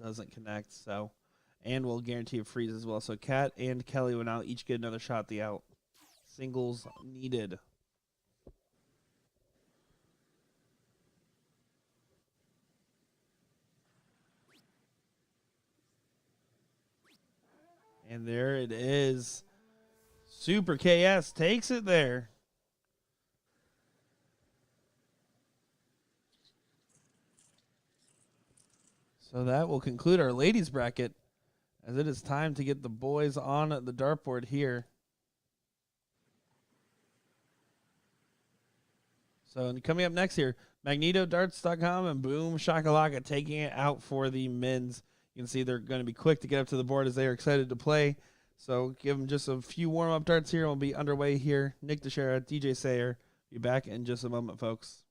doesn't connect. So, and we'll guarantee a freeze as well. So Kat and Kelly will now each get another shot at the out. Singles needed. And there it is. Super KS takes it there. So that will conclude our ladies bracket, as it is time to get the boys on the dartboard here. So coming up next here, MagnetoDarts.com and Boom Shakalaka taking it out for the men's. You can see they're going to be quick to get up to the board as they are excited to play. So give them just a few warm-up darts here, and we'll be underway here. Nick DeShera, DJ Sayer, be back in just a moment, folks.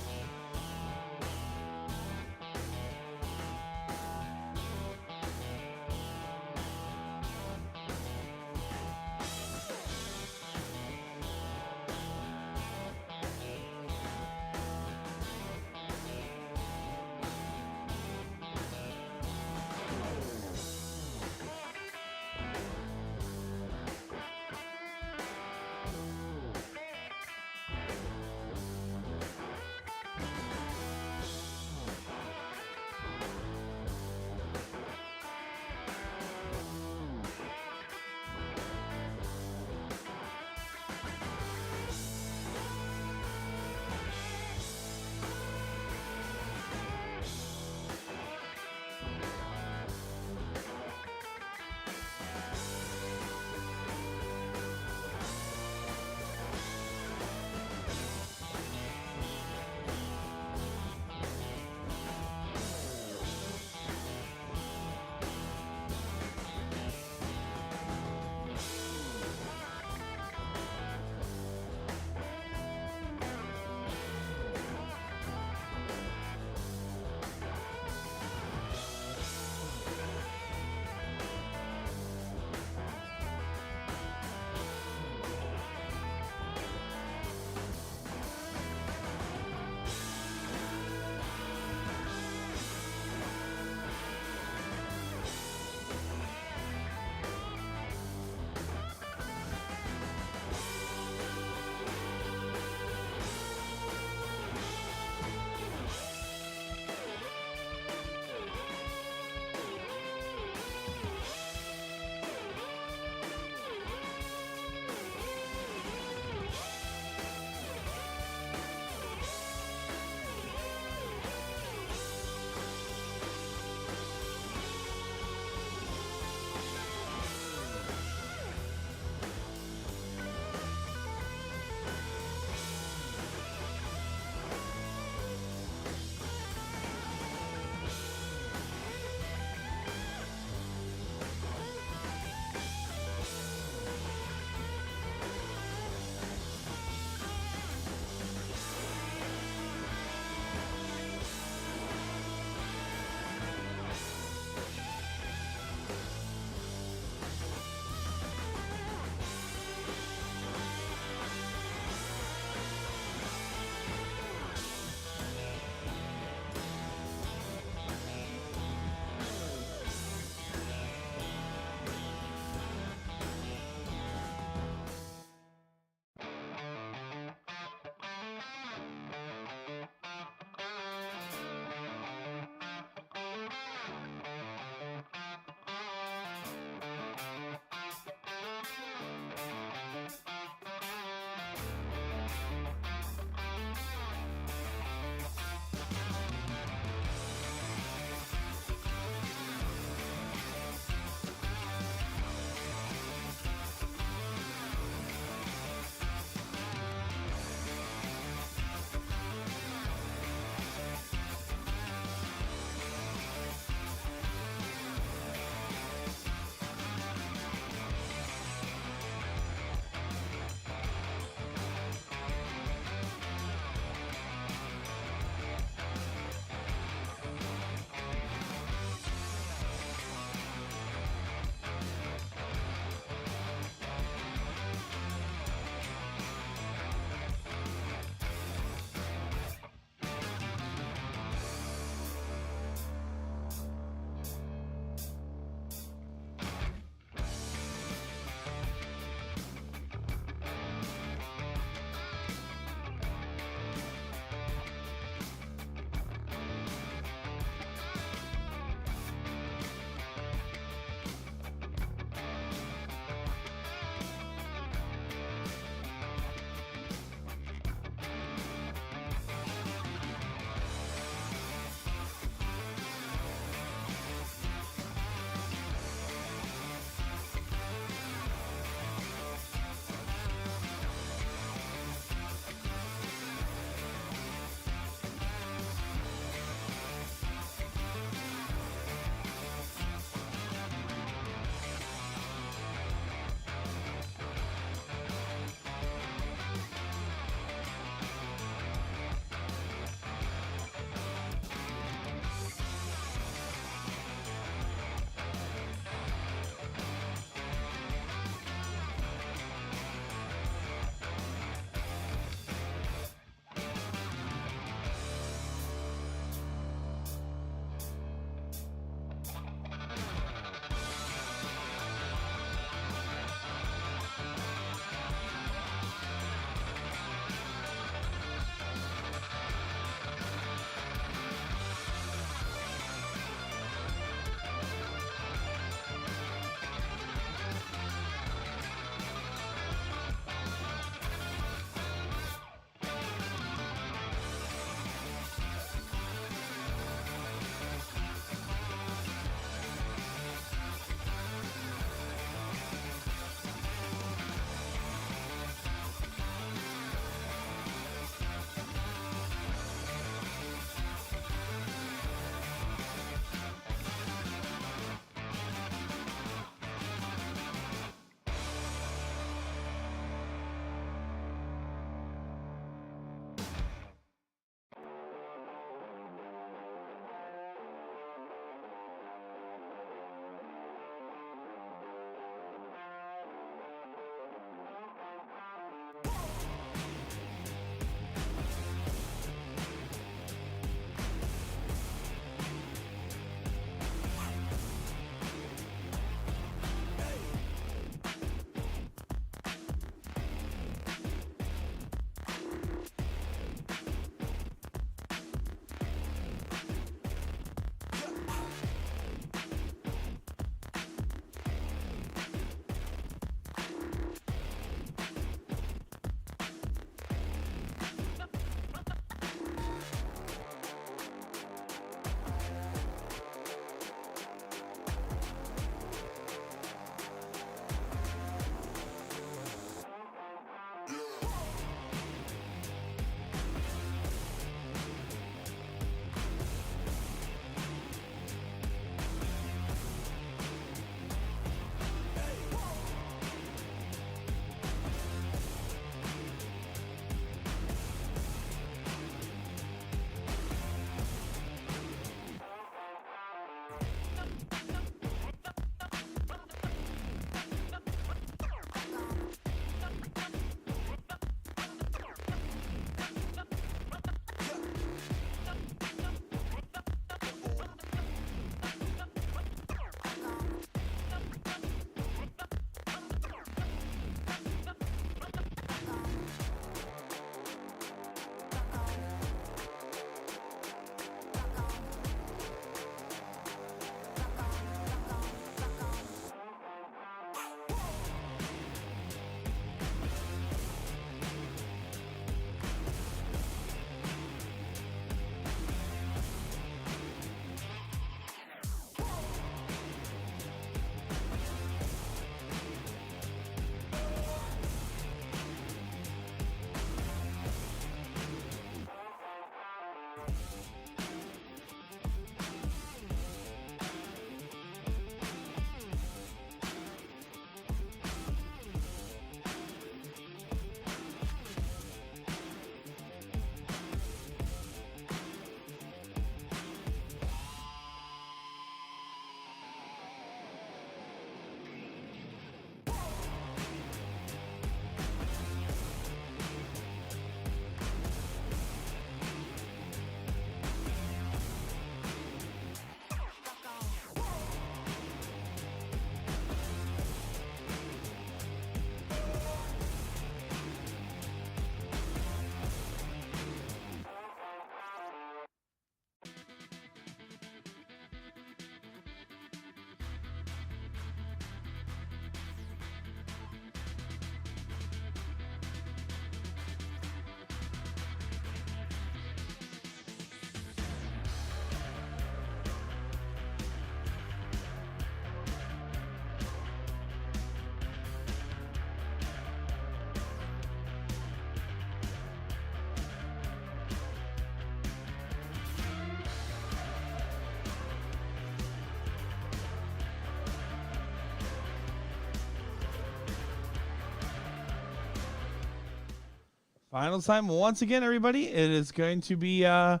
Final time once again, everybody. It is going to be a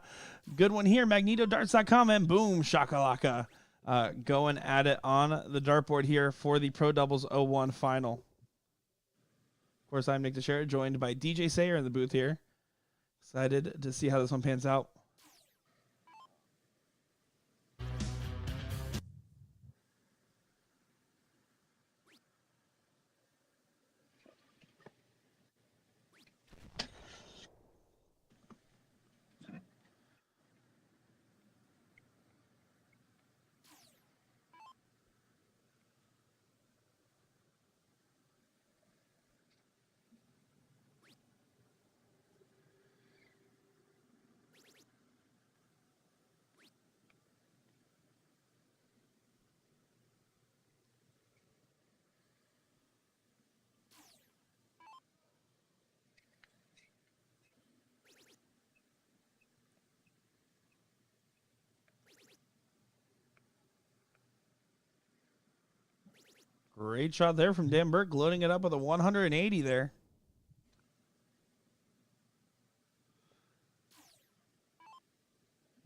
good one here. MagnetoDarts.com and boom, shakalaka. Going at it on the dartboard here for the Pro Doubles 01 final. Of course, I'm Nick DeShera, joined by DJ Sayer in the booth here. Excited to see how this one pans out. Great shot there from Dan Burke, loading it up with a 180 there.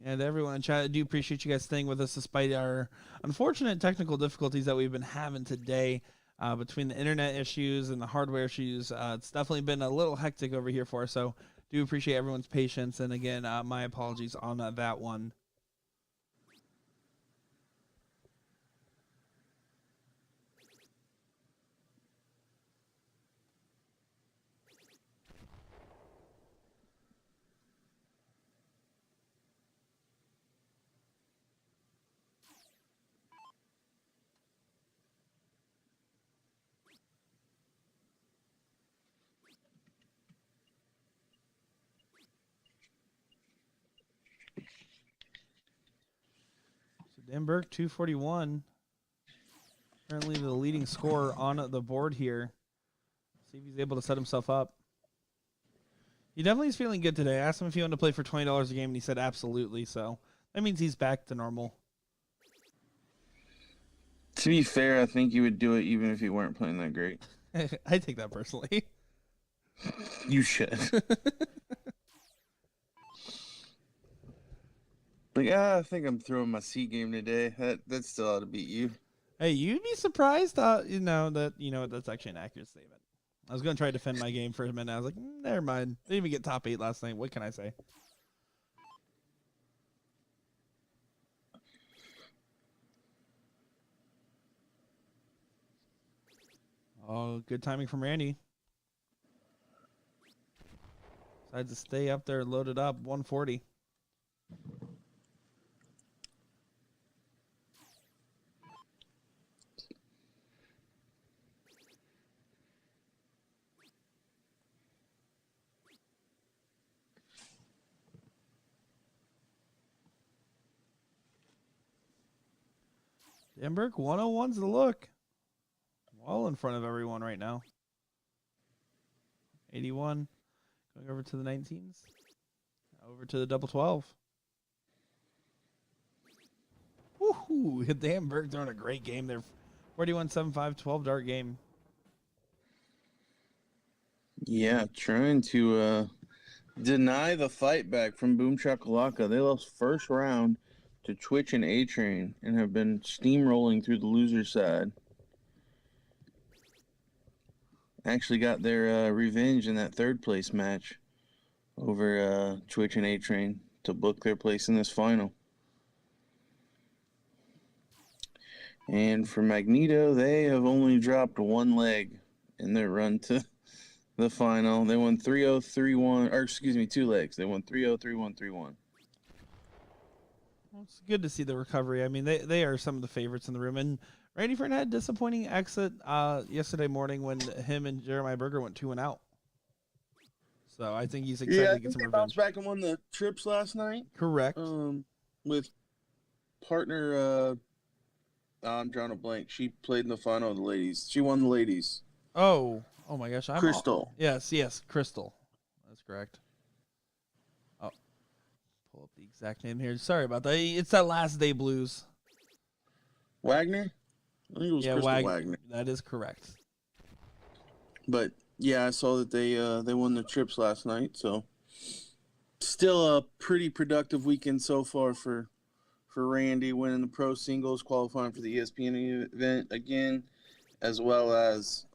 And everyone in chat, I do appreciate you guys staying with us despite our unfortunate technical difficulties that we've been having today between the internet issues and the hardware issues. It's definitely been a little hectic over here for us, so do appreciate everyone's patience. And again, my apologies on that one. Dan Burke, 241. Currently the leading scorer on the board here. See if he's able to set himself up. He definitely is feeling good today. I asked him if he wanted to play for $20 a game, and he said absolutely. So that means he's back to normal. To be fair, I think you would do it even if you weren't playing that great. I take that personally. You should. Like, I think I'm throwing my C game today. That still ought to beat you. Hey, you'd be surprised, that's actually an accurate statement. I was going to try to defend my game for a minute. I was like, never mind. Didn't even get top 8 last night. What can I say? Oh, good timing from Randy. Decides to stay up there, loaded up, 140. Dan Burke, 101's the look. Well in front of everyone right now. 81. Going over to the 19s. Over to the double 12. Woohoo! Dan Burke throwing a great game there. 41-7-5, 12 dart game. Yeah, trying to deny the fight back from Boom Shakalaka. They lost first round to Twitch and A-Train and have been steamrolling through the loser side. Actually got their revenge in that third place match over Twitch and A-Train to book their place in this final. And for Magneto, they have only dropped one leg in their run to the final. They won 3-0, 3-1, or excuse me, 2 legs. They won 3-0, 3-1, 3-1. Well, it's good to see the recovery. I mean, they are some of the favorites in the room. And Randy Fern had a disappointing exit yesterday morning when him and Jeremiah Berger went 2-out. So I think he's excited to get some revenge. Bounced back and won the trips last night. Correct. With partner, I'm drawing a blank. She played in the final of the ladies. She won the ladies. Oh my gosh. Crystal. Yes, Crystal. That's correct. Oh, pull up the exact name here. Sorry about that. It's that Last Day Blues. Wagner? I think it was Crystal Wagner. That is correct. But Yeah, I saw that they won the trips last night. So still a pretty productive weekend so far for Randy, winning the pro singles, qualifying for the ESPN event again, as well as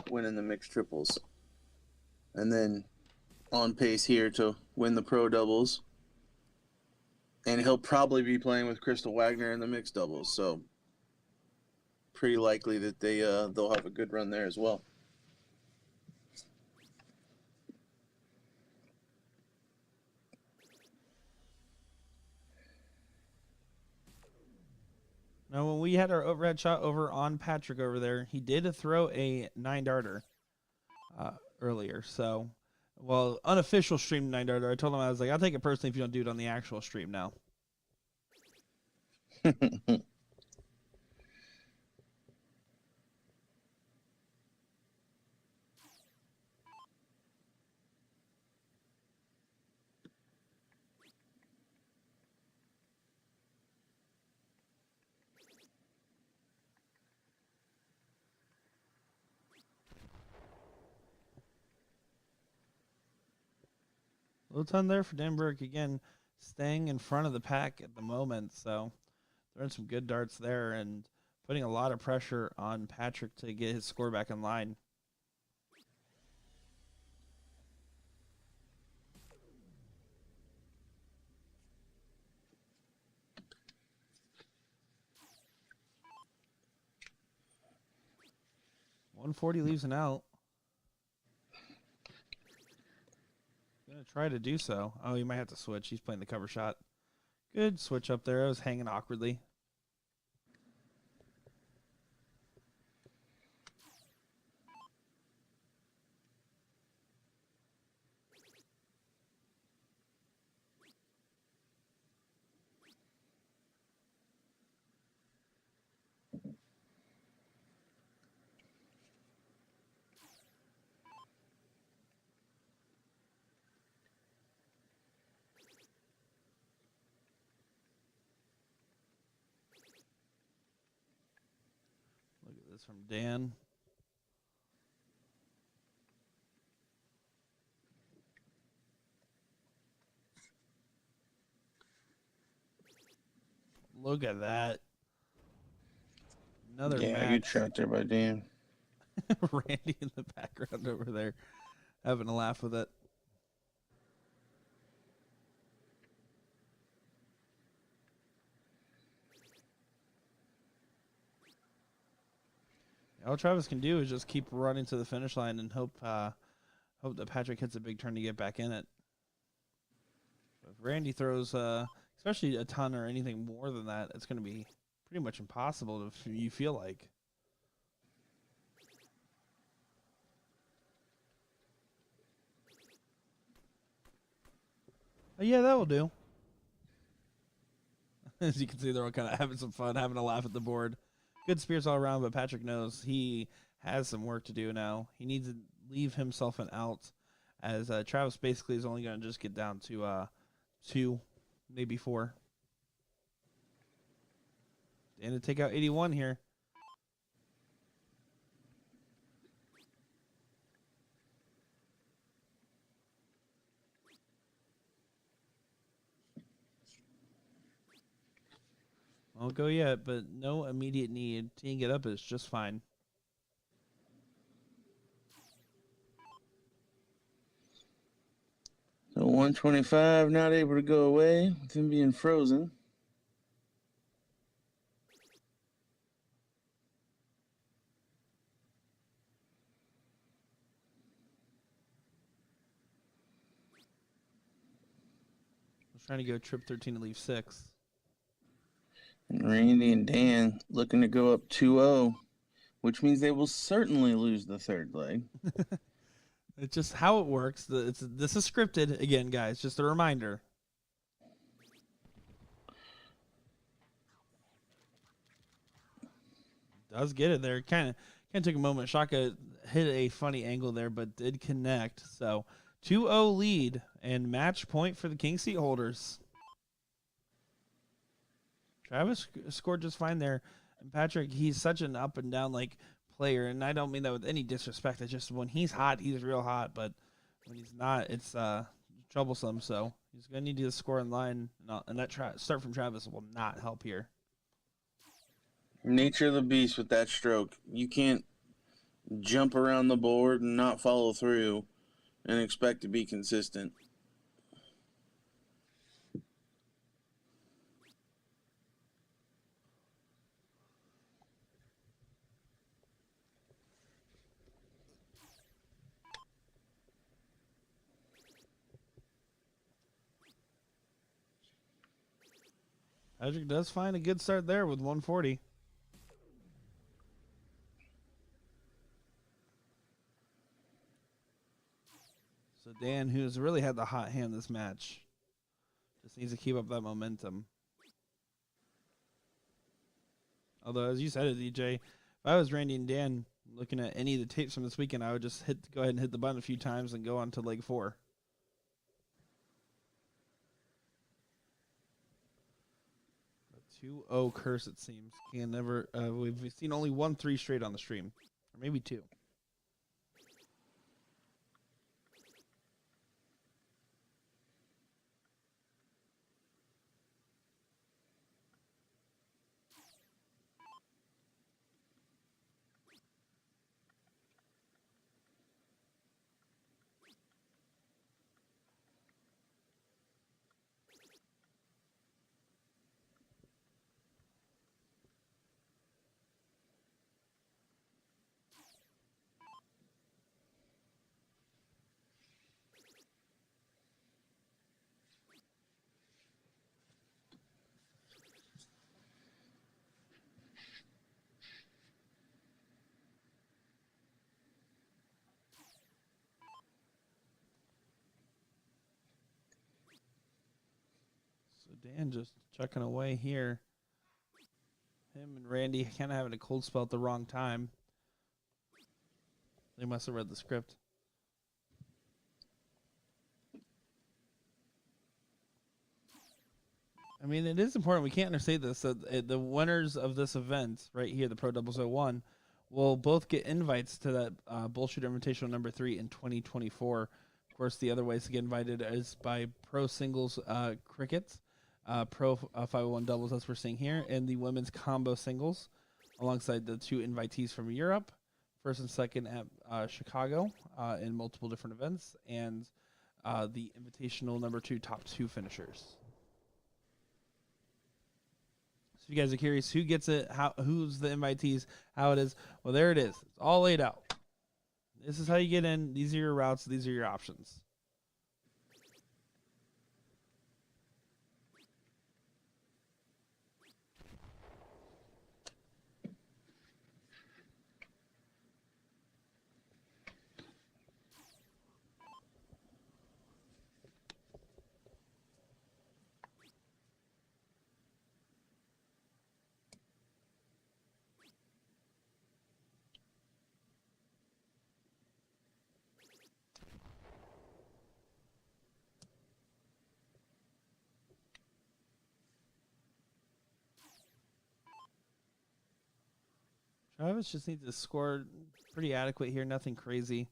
winning the mixed triples, and then on pace here to win the pro doubles. And he'll probably be playing with Crystal Wagner in the mixed doubles. So pretty likely that they'll have a good run there as well. Now, when we had our overhead shot over on Patrick over there, he did throw a 9-darter earlier. So, well, unofficial stream 9-darter. I told him, I was like, I'll take it personally if you don't do it on the actual stream now. Little ton there for Denberg again, staying in front of the pack at the moment. So throwing some good darts there and putting a lot of pressure on Patrick to get his score back in line. .140 leaves an out. Gonna try to do so. Oh, he might have to switch. He's playing the cover shot. Good switch up there. I was hanging awkwardly. Look at this from Dan. Look at that. Another Yeah, match. good shot there by Dan. Randy in the background over there having a laugh with it. All Travis can do is just keep running to the finish line and hope that Patrick hits a big turn to get back in it. If Randy throws especially a ton or anything more than that, it's going to be pretty much impossible if you feel like. Oh, yeah, that will do. As you can see, they're all kind of having some fun, having a laugh at the board. Good spears all around, but Patrick knows he has some work to do now. He needs to leave himself an out, as Travis basically is only going to just get down to 2, maybe 4. And to take out 81 here. Won't go yet, but no immediate need. Teeing it up is just fine. So 125 not able to go away with him being frozen. I was trying to go trip 13 to leave 6. And Randy and Dan looking to go up 2-0, which means they will certainly lose the third leg. It's just how it works. This is scripted again, guys. Just a reminder. Does get it there. Kind of took a moment. Shaka hit a funny angle there, but did connect. So 2-0 lead and match point for the king seat holders. Travis scored just fine there. And Patrick, he's such an up and down player, and I don't mean that with any disrespect. It's just when he's hot, he's real hot, but when he's not, it's troublesome. So he's going to need to score in line, and that start from Travis will not help here. Nature of the beast with that stroke. You can't jump around the board and not follow through and expect to be consistent. Patrick does find a good start there with 140. So Dan, who's really had the hot hand this match, just needs to keep up that momentum. Although, as you said it, DJ, if I was Randy and Dan looking at any of the tapes from this weekend, I would just go ahead and hit the button a few times and go on to leg 4. A 2-0 curse, it seems. Can never. We've seen only 1-3 straight on the stream, or maybe 2. Dan just chucking away here. Him and Randy kind of having a cold spell at the wrong time. They must have read the script. I mean, it is important. We can't understate this. The winners of this event right here, the Pro Doubles 01, will both get invites to that BullShooter Invitational number 3 in 2024. Of course, the other ways to get invited is by Pro Singles Cricket. Pro 501 doubles, as we're seeing here, and the women's combo singles, alongside the 2 invitees from Europe, first and second at Chicago in multiple different events, and the invitational number 2 top 2 finishers. So if you guys are curious who gets it, who's the invitees, how it is, well, there it is. It's all laid out. This is how you get in. These are your routes. These are your options. Travis just needs to score pretty adequate here. Nothing crazy.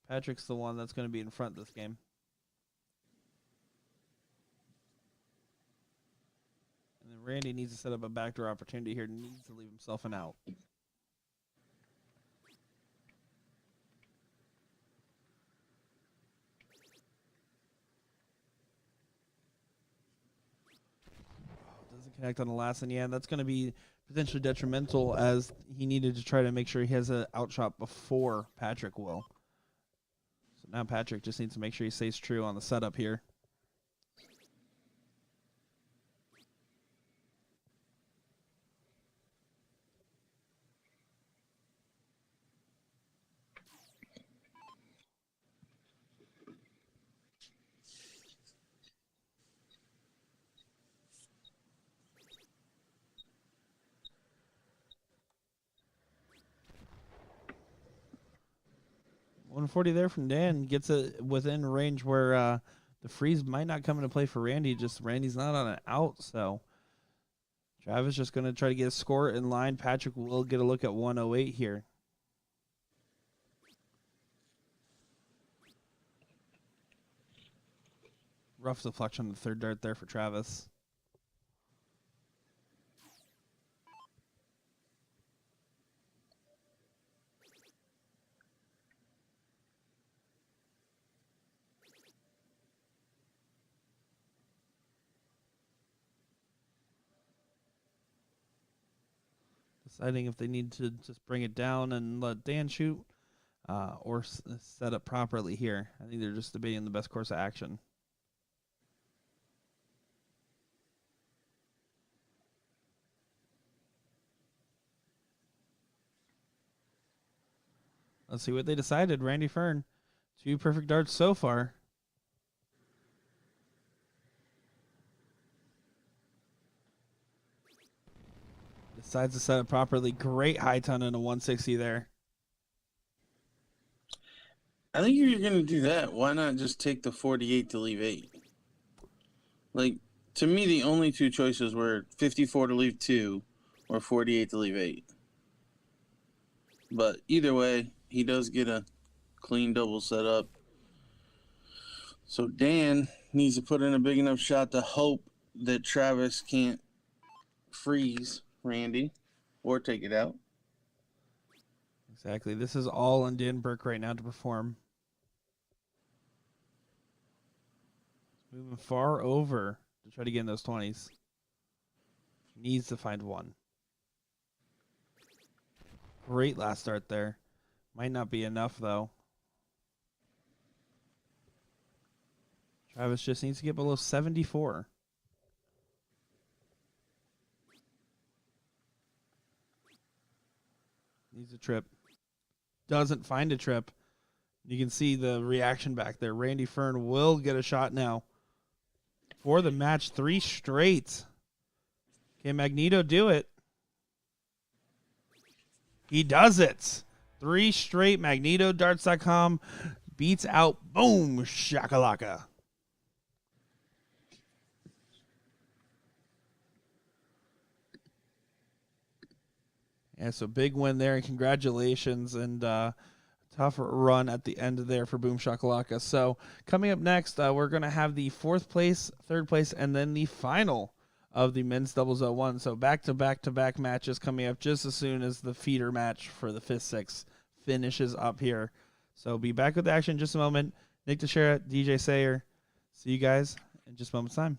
Patrick's the one that's going to be in front this game. And then Randy needs to set up a backdoor opportunity here. Needs to leave himself an out. Doesn't connect on the last, and yeah, that's going to be potentially detrimental, as he needed to try to make sure he has an outshot before Patrick will. So now Patrick just needs to make sure he stays true on the setup here. .140 there from Dan, gets it within range where the freeze might not come into play for Randy. Just Randy's not on an out, so Travis just going to try to get a score in line. Patrick will get a look at 108 here. Rough deflection on the third dart there for Travis. Deciding if they need to just bring it down and let Dan shoot or set up properly here. I think they're just debating the best course of action. Let's see what they decided. Randy Fern, 2 perfect darts so far. Decides to set it properly. Great high ton and a 160 there. I think if you're going to do that, why not just take the 48 to leave 8? Like, to me, the only 2 choices were 54 to leave 2 or 48 to leave 8. But either way, he does get a clean double set up. So Dan needs to put in a big enough shot to hope that Travis can't freeze Randy or take it out. Exactly. This is all on Dan Burke right now to perform. Moving far over to try to get in those 20s. Needs to find one. Great last start there. Might not be enough, though. Travis just needs to get below 74. Needs a trip. Doesn't find a trip. You can see the reaction back there. Randy Fern will get a shot now. For the match, 3 straight. Can Magneto do it? He does it. 3 straight. MagnetoDarts.com beats out Boom Shakalaka. Yeah, so big win there, and congratulations, and tough run at the end there for Boom Shakalaka. So coming up next, we're going to have the 4th place, 3rd place, and then the final of the men's doubles 01. So back-to-back-to-back matches coming up just as soon as the feeder match for the 5th, 6th finishes up here. So be back with the action in just a moment. Nick Teixeira, DJ Sayer. See you guys in just a moment's time.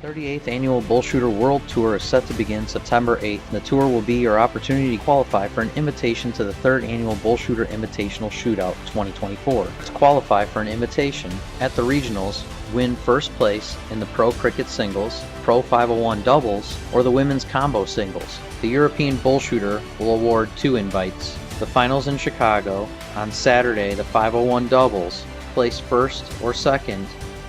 38th Annual BullShooter World Tour is set to begin September 8th. The tour will be your opportunity to qualify for an invitation to the 3rd Annual BullShooter Invitational Shootout 2024. To qualify for an invitation at the regionals, win first place in the Pro Cricket Singles, Pro 501 Doubles, or the Women's Combo Singles. The European BullShooter will award 2 invites. The finals in Chicago on Saturday, the 501 Doubles, place first or second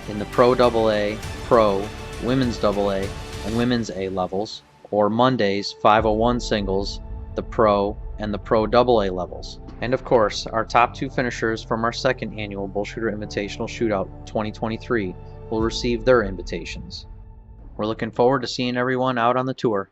in the Pro AA, Pro, Women's AA, and Women's A levels, or Monday's 501 Singles, the Pro and the Pro AA levels. And of course, our top 2 finishers from our 2nd Annual BullShooter Invitational Shootout 2023 will receive their invitations. We're looking forward to seeing everyone out on the tour.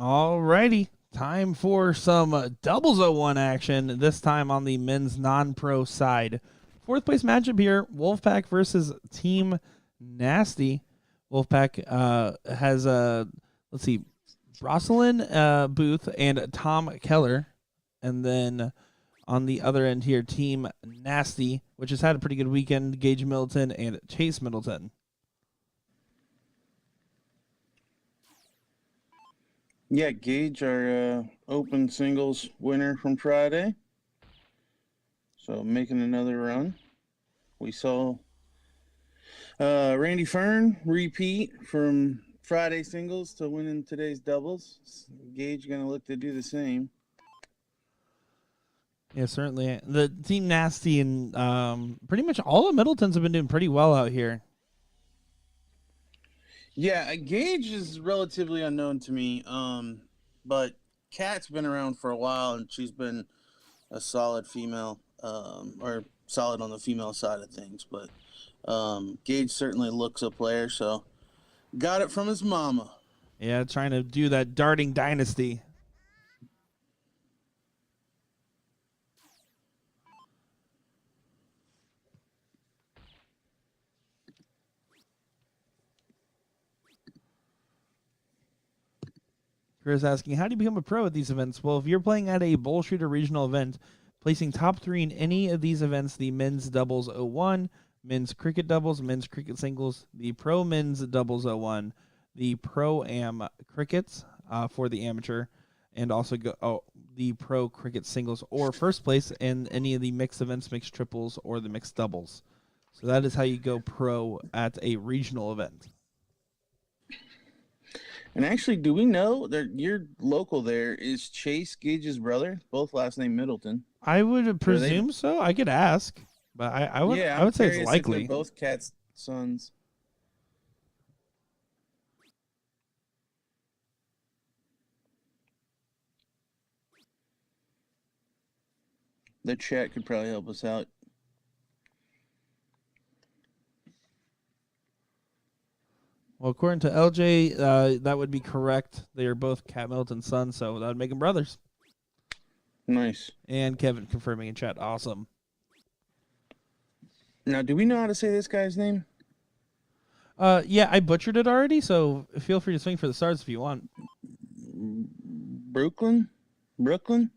Alrighty. Time for some doubles 01 action, this time on the men's non-pro side. Fourth place matchup here, Wolfpack versus Team Nasty. Wolfpack has, let's see, Rosalind Booth and Tom Keller. And then on the other end here, Team Nasty, which has had a pretty good weekend, Gage Middleton and Chase Middleton. Yeah, Gage, our open singles winner from Friday. So making another run. We saw Randy Fern repeat from Friday singles to winning today's doubles. Gage going to look to do the same. Yeah, certainly. The Team Nasty and pretty much all the Middletons have been doing pretty well out here. Yeah, Gage is relatively unknown to me, but Kat's been around for a while, and she's been a solid female, or solid on the female side of things. But Gage certainly looks a player, so got it from his mama. Yeah, trying to do that darting dynasty. Chris asking, how do you become a pro at these events? Well, if you're playing at a BullShooter regional event, placing top 3 in any of these events, the men's doubles 01, men's cricket doubles, men's cricket singles, the pro men's doubles 01, the pro-am crickets for the amateur, and also the pro cricket singles or first place in any of the mixed events, mixed triples, or the mixed doubles. So that is how you go pro at a regional event. And actually, do we know that your local there is Chase Gage's brother? Both last name Middleton. I would presume so. I could ask, but I would say it's likely. Both Kat's sons. The chat could probably help us out. Well, according to LJ, that would be correct. They are both Cat Middleton's sons, so that would make them brothers. Nice. And Kevin confirming in chat. Awesome. Now, do we know how to say this guy's name? Yeah, I butchered it already, so feel free to swing for the stars if you want. Brooklyn? Brooklyn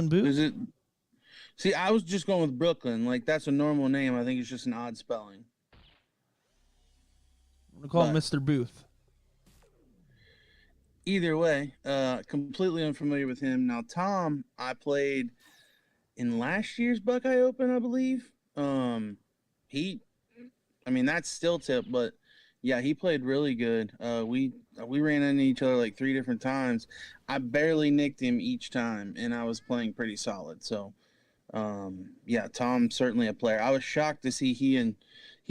Boot? Is it? See, I was just going with Brooklyn. Like, that's a normal name. I think it's just an odd spelling. I'm going to call him Mr. Booth. Either way, completely unfamiliar with him. Now, Tom, I played in last year's Buckeye Open, I believe. That's still tip, but yeah, he played really good. We ran into each other like 3 different times. I barely nicked him each time, and I was playing pretty solid. So, yeah, Tom's certainly a player. I was shocked to see he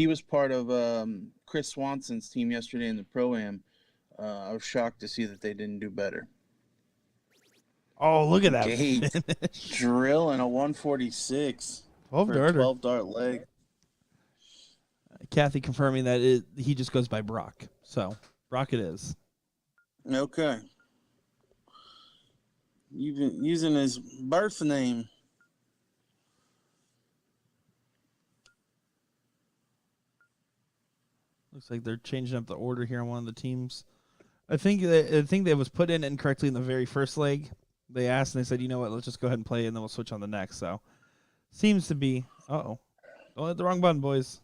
was part of Chris Swanson's team yesterday in the Pro-Am. I was shocked to see that they didn't do better. Oh, look at that. Drill and a 146. 12 dart leg. Kathy confirming that he just goes by Brock. So, Brock it is. Okay. You've been using his birth name. Looks like they're changing up the order here on one of the teams. I think that was put in incorrectly in the very first leg. They asked and they said, you know what, let's just go ahead and play, and then we'll switch on the next. So, seems to be. Don't hit the wrong button, boys.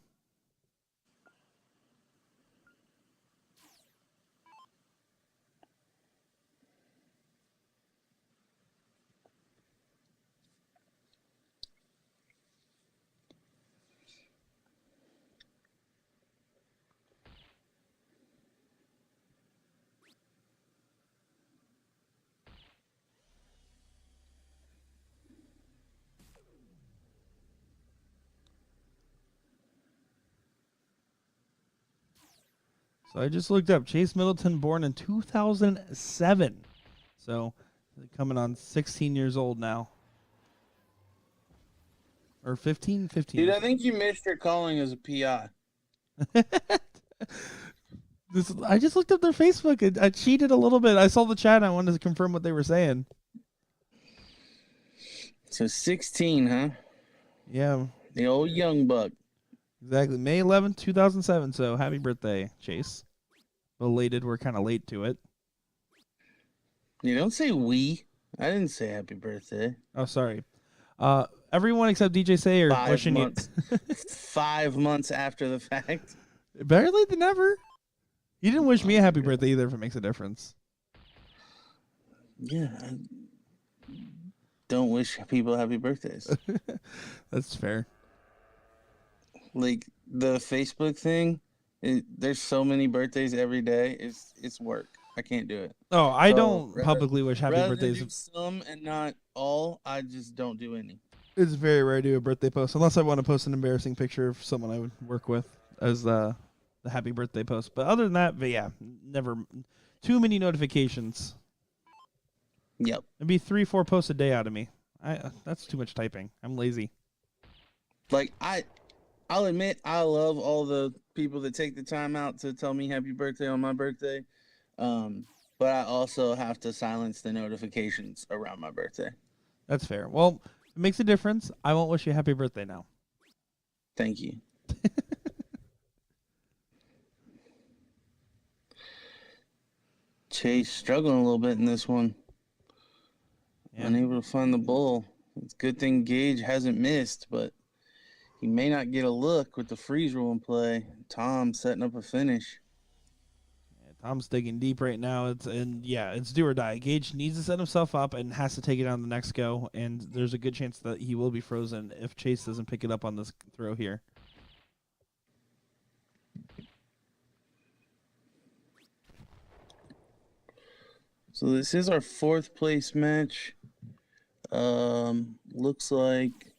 So I just looked up Chase Middleton, born in 2007. So coming on 16 years old now. Or 15? 15. Dude, I think you missed your calling as a PI. I just looked up their Facebook. And I cheated a little bit. I saw the chat. And I wanted to confirm what they were saying. So 16, huh? Yeah, The old young buck. exactly. May 11th, 2007. So happy birthday, Chase. Belated. We're kind of late to it. You don't say we. I didn't say happy birthday. Oh, sorry. Everyone except DJ Sayer 5 wishing months. 5 months after the fact. you better late than never. You didn't wish me a happy birthday either, if it makes a difference. Yeah. I don't wish people happy birthdays. That's fair. Like the Facebook thing, there's so many birthdays every day. It's work. I can't do it. Oh, I So, don't publicly wish happy rather birthdays. than do some and not all, I just don't do any. It's very rare to do a birthday post, unless I want to post an embarrassing picture of someone I would work with as the happy birthday post. But other than that, but yeah, never too many notifications. Yep. It'd be 3-4 posts a day out of me. That's too much typing. I'm lazy. Like I'll admit I love all the people that take the time out to tell me happy birthday on my birthday. But I also have to silence the notifications around my birthday. That's fair. Well, it makes a difference. I won't wish you a happy birthday now. Thank you. Chase struggling a little bit in this one. Yeah. Unable to find the bull. It's a good thing Gage hasn't missed, but he may not get a look with the freeze rule in play. Tom setting up a finish. Tom's digging deep right now. It's do or die. Gage needs to set himself up and has to take it on the next go, and there's a good chance that he will be frozen if Chase doesn't pick it up on this throw here. So this is our 4th place match. Looks like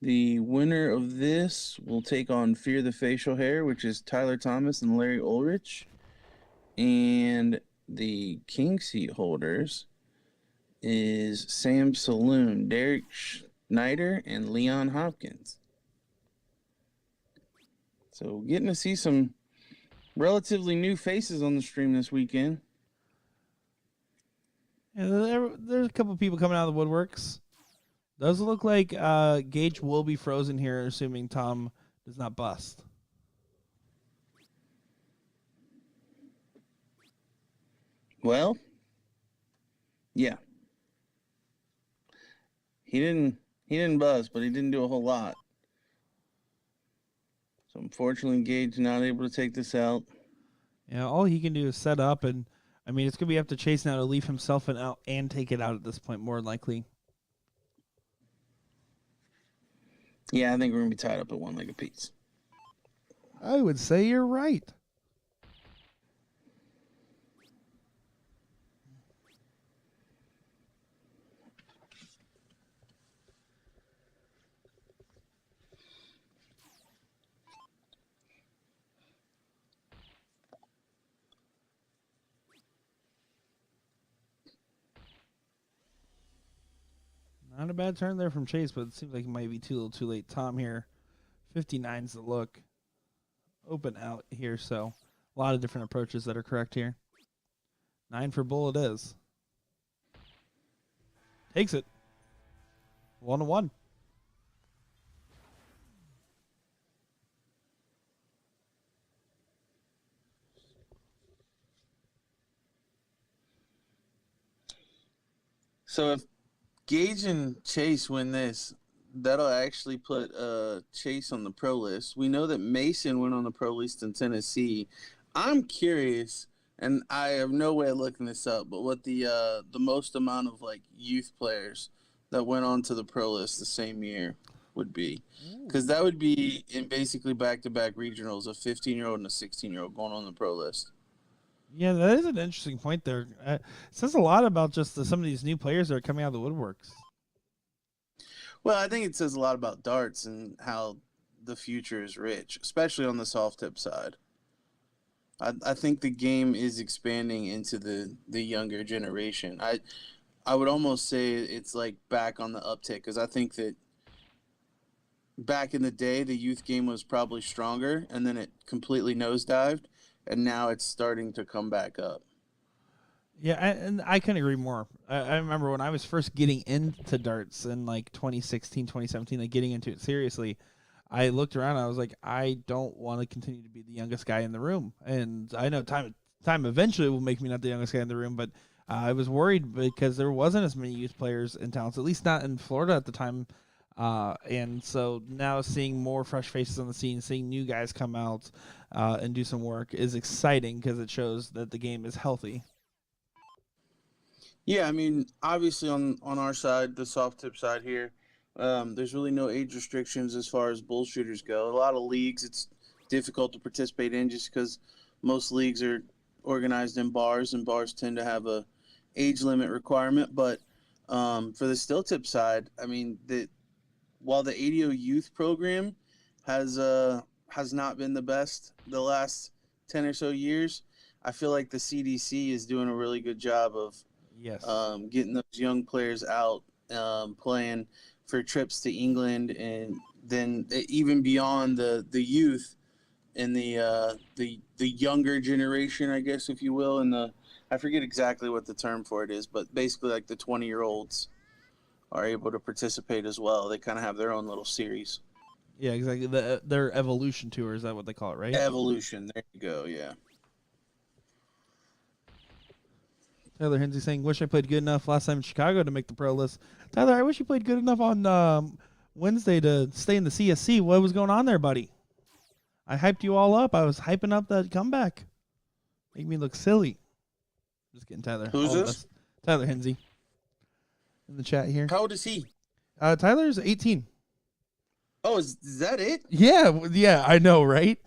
the winner of this will take on Fear the Facial Hair, which is Tyler Thomas and Larry Ulrich. And the king seat holders is Sam Saloon, Derek Schneider, and Leon Hopkins. So getting to see some relatively new faces on the stream this weekend. Yeah, there's a couple people coming out of the woodworks. Does look like Gage will be frozen here, assuming Tom does not bust. Well, yeah. He didn't buzz, but he didn't do a whole lot. So unfortunately, Gage not able to take this out. Yeah, all he can do is set up, and I mean it's gonna be up to Chase now to leave himself out and take it out at this point, more than likely. Yeah, I think we're gonna be tied up at one leg apiece. I would say you're right. Not a bad turn there from Chase, but it seems like it might be little too late. Tom here, 59's the look. Open out here, so a lot of different approaches that are correct here. 9 for bull it is. Takes it. 1-1. So if Gage and Chase win this, that'll actually put Chase on the pro list. We know that Mason went on the pro list in Tennessee. I'm curious, and I have no way of looking this up, but what the most amount of like youth players that went on to the pro list the same year would be, because that would be in basically back-to-back regionals, a 15-year-old and a 16-year-old going on the pro list. Yeah, that is an interesting point there. It says a lot about just some of these new players that are coming out of the woodworks. Well, I think it says a lot about darts and how the future is rich, especially on the soft tip side. I think the game is expanding into the younger generation. I would almost say it's like back on the uptick, because I think that back in the day, the youth game was probably stronger, and then it completely nosedived. and now it's starting to come back up. Yeah, and I couldn't agree more. I remember when I was first getting into darts in like 2016, 2017, like getting into it seriously, I looked around and I was like, I don't want to continue to be the youngest guy in the room. And I know time eventually will make me not the youngest guy in the room, but I was worried because there wasn't as many youth players in towns, at least not in Florida at the time. And so now seeing more fresh faces on the scene, seeing new guys come out and do some work is exciting because it shows that the game is healthy. Yeah, I mean, obviously on our side, the soft tip side here, there's really no age restrictions as far as bullshooters go. A lot of leagues, it's difficult to participate in just because most leagues are organized in bars, and bars tend to have a age limit requirement. But for the still tip side, I mean, while the ADO youth program has not been the best the last 10 or so years, I feel like the CDC is doing a really good job of Yes. getting those young players out, playing for trips to England, and then even beyond the youth and the younger generation, I guess, if you will, and I forget exactly what the term for it is, but basically like the 20-year-olds are able to participate as well. They kind of have their own little series. Yeah, exactly. Their evolution tour, is that what they call it, right? Evolution. There you go. Yeah. Tyler Hinsey saying, "Wish I played good enough last time in Chicago to make the pro list." Tyler, I wish you played good enough on Wednesday to stay in the CSC. What was going on there, buddy? I hyped you all up. I was hyping up that comeback. Make me look silly. Just kidding, Tyler. Who's all of this? us. Tyler Hinsey in the chat here. How old is he? Tyler's 18. Oh, is that it? Yeah, I know, right?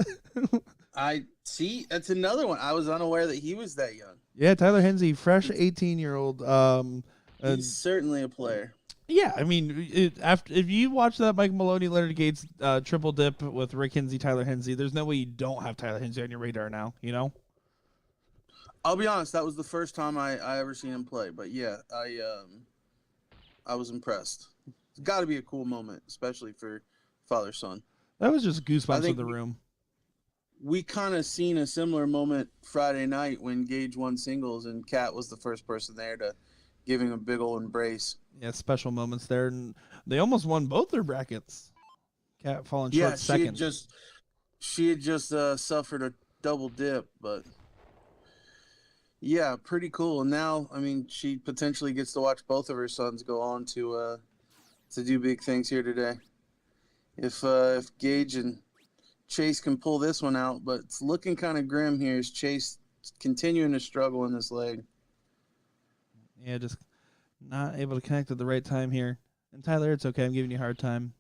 I see. That's another one. I was unaware that he was that young. Yeah, Tyler Hinsey, fresh 18-year-old. He's certainly a player. Yeah, I mean, if you watch that Mike Maloney, Leonard Gates triple dip with Rick Hinsey, Tyler Hinsey, there's no way you don't have Tyler Hinsey on your radar now. You know. I'll be honest. That was the first time I ever seen him play. But yeah, I was impressed. It's got to be a cool moment, especially for father son. That was just goosebumps in the room. We kind of seen a similar moment Friday night when Gage won singles, and Kat was the first person there to give him a big old embrace. Yeah, special moments there, and they almost won both their brackets. Kat falling short second. She had just suffered a double dip, but yeah, pretty cool. And now, I mean, she potentially gets to watch both of her sons go on to do big things here today. If Gage and Chase can pull this one out, but it's looking kind of grim here as Chase continuing to struggle in this leg. Yeah, just not able to connect at the right time here. And Tyler, it's okay. I'm giving you a hard time.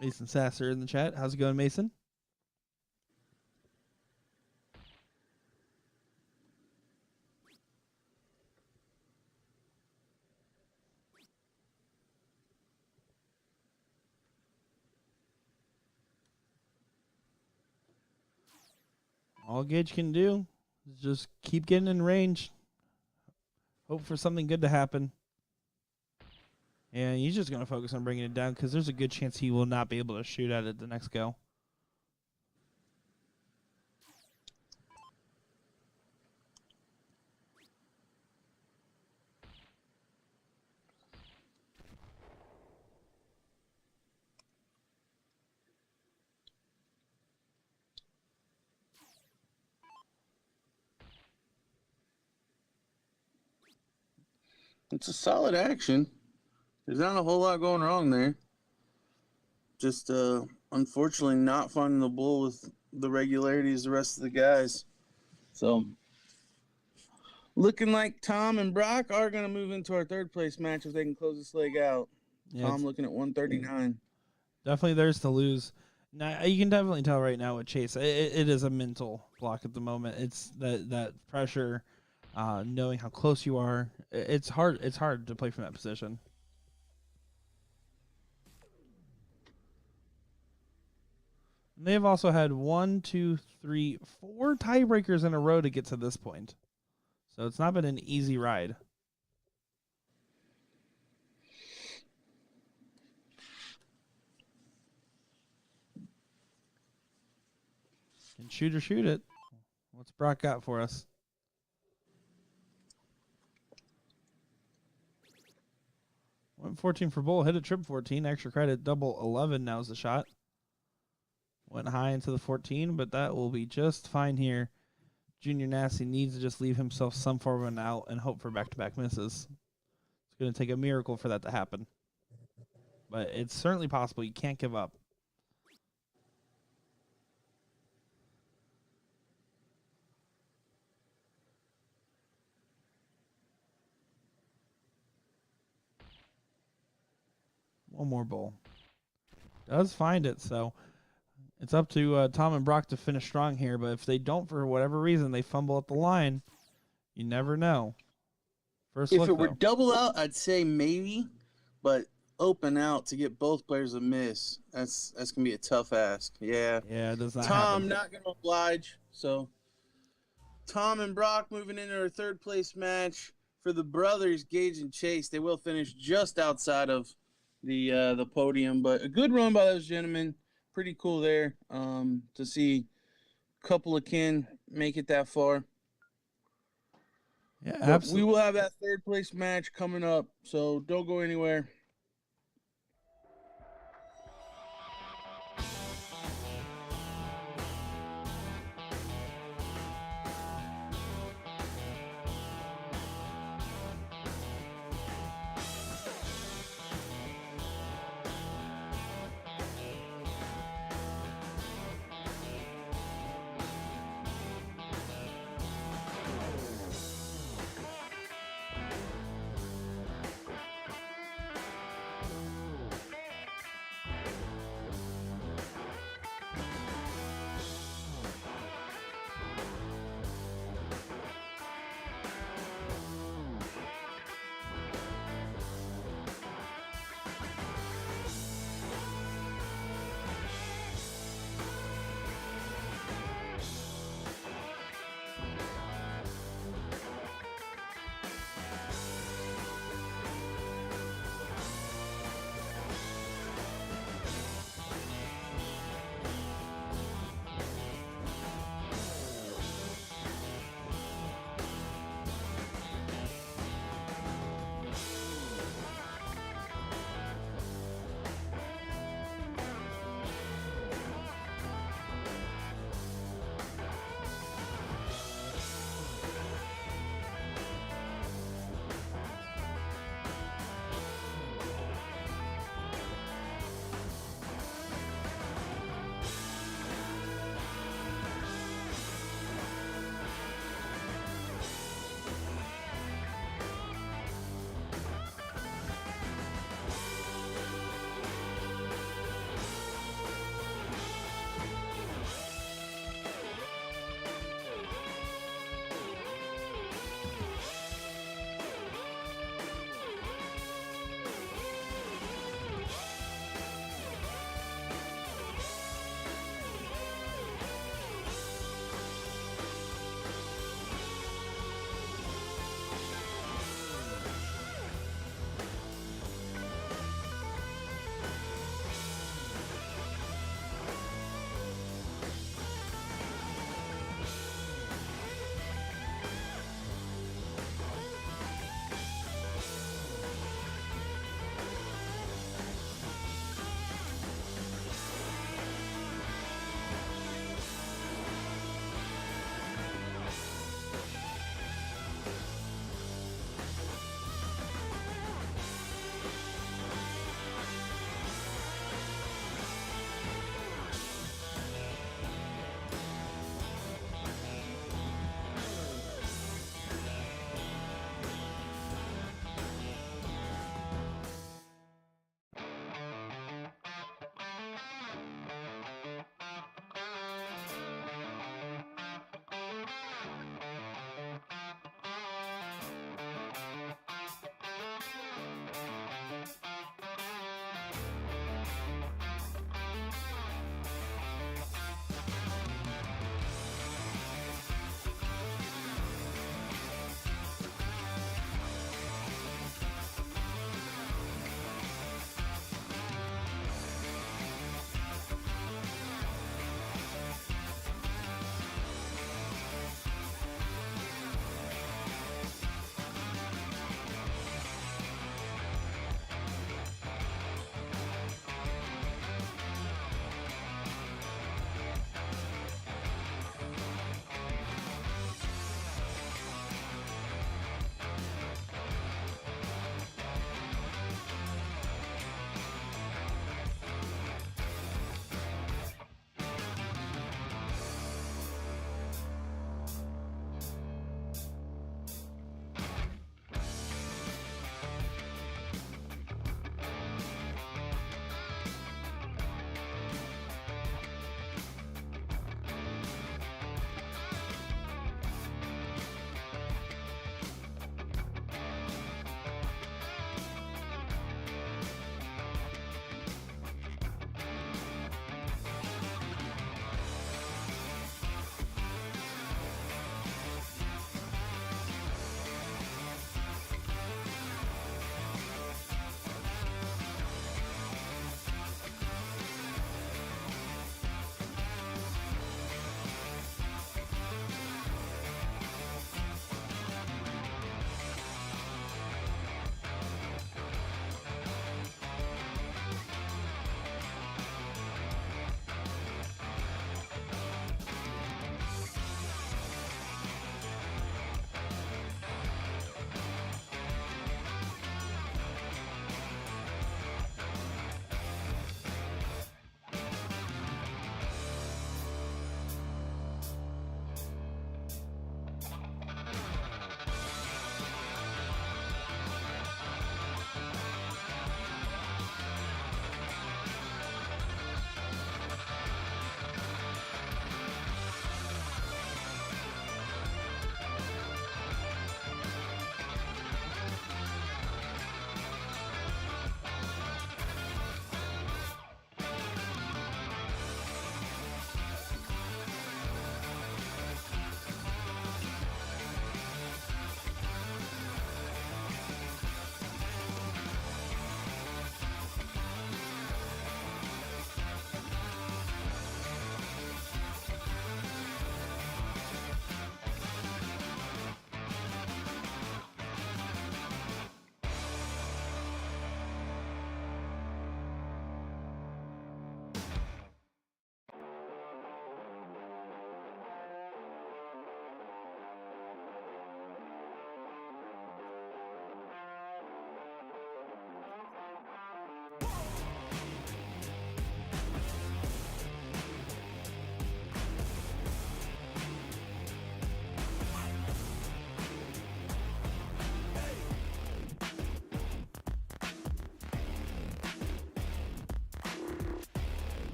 Mason Sasser in the chat. How's it going, Mason? All Gage can do is just keep getting in range. Hope for something good to happen. And he's just going to focus on bringing it down because there's a good chance he will not be able to shoot at it the next go. It's a solid action. There's not a whole lot going wrong there. Just unfortunately not finding the bull with the regularity as the rest of the guys. So looking like Tom and Brock are going to move into our third place match if they can close this leg out. Yeah, Tom looking at 139. Definitely theirs to lose. Now you can definitely tell right now with Chase, it is a mental block at the moment. It's that pressure, knowing how close you are. It's hard. It's hard to play from that position. They've also had 1, 2, 3, 4 tiebreakers in a row to get to this point. So it's not been an easy ride. Shooter, shoot it. What's Brock got for us? Went 14 for Bull. Hit a trip 14. Extra credit. Double 11. Now's the shot. Went high into the 14, but that will be just fine here. Junior Nasty needs to just leave himself some form of an out and hope for back-to-back misses. It's going to take a miracle for that to happen. But it's certainly possible. You can't give up. One more Bull. Does find it, so it's up to Tom and Brock to finish strong here. But if they don't, for whatever reason, they fumble at the line, you never know. First If look, it were though. double out, I'd say maybe, but open out to get both players a miss, that's gonna be a tough ask. Yeah. Yeah, it does not Tom happen. not gonna oblige. So Tom and Brock moving into our third place match. For the brothers, Gage and Chase, they will finish just outside of the podium, but a good run by those gentlemen. Pretty cool there to see a couple of kin make it that far. Yeah, But absolutely. we will have that third place match coming up, so don't go anywhere.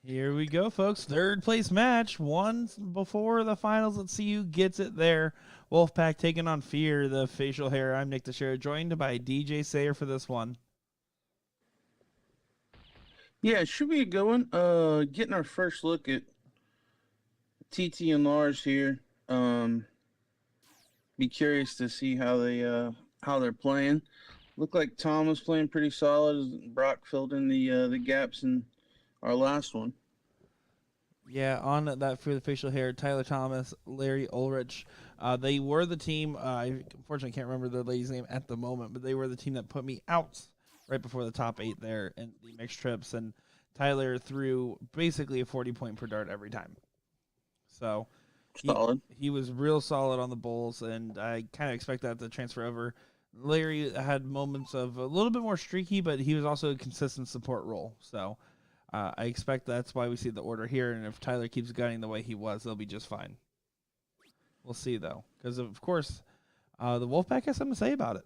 Here we go, folks. Third place match. One before the finals. Let's see who gets it there. Wolfpack taking on Fear, the facial hair. I'm Nick Teixeira, joined by DJ Sayer for this one. Yeah, should be a good one. Getting our first look at TT and Lars here. Be curious to see how they're playing. Looked like Tom was playing pretty solid. Brock filled in the gaps in our last one. Yeah, on that for the facial hair, Tyler Thomas, Larry Ulrich. They were the team. I unfortunately can't remember the lady's name at the moment, but they were the team that put me out right before the top 8 there in the mixed trips. And Tyler threw basically a 40-point per dart every time. So Solid. he was real solid on the bowls, and I kind of expect that to transfer over. Larry had moments of a little bit more streaky, but he was also a consistent support role. So I expect that's why we see the order here, and if Tyler keeps gunning the way he was, they'll be just fine. We'll see, though, because, of course, the Wolfpack has something to say about it.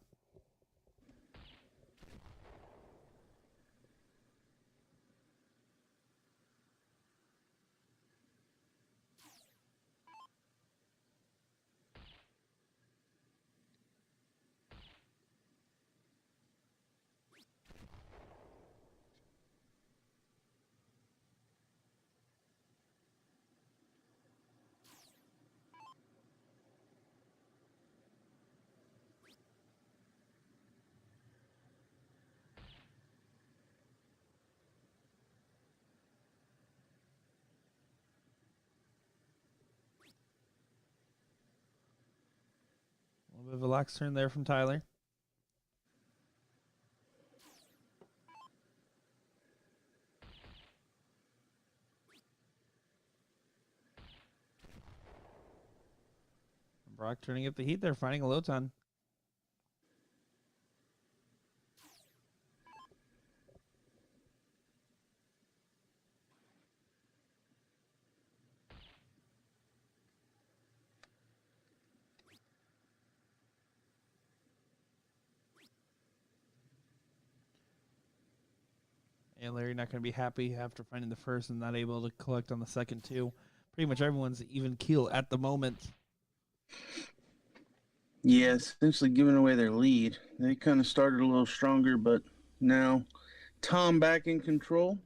A little bit of a lax turn there from Tyler. Brock turning up the heat there, finding a low ton. And Larry not going to be happy after finding the first and not able to collect on the second, too. Pretty much everyone's even keel at the moment. Yeah, essentially giving away their lead. They kind of started a little stronger, but now Tom back in control.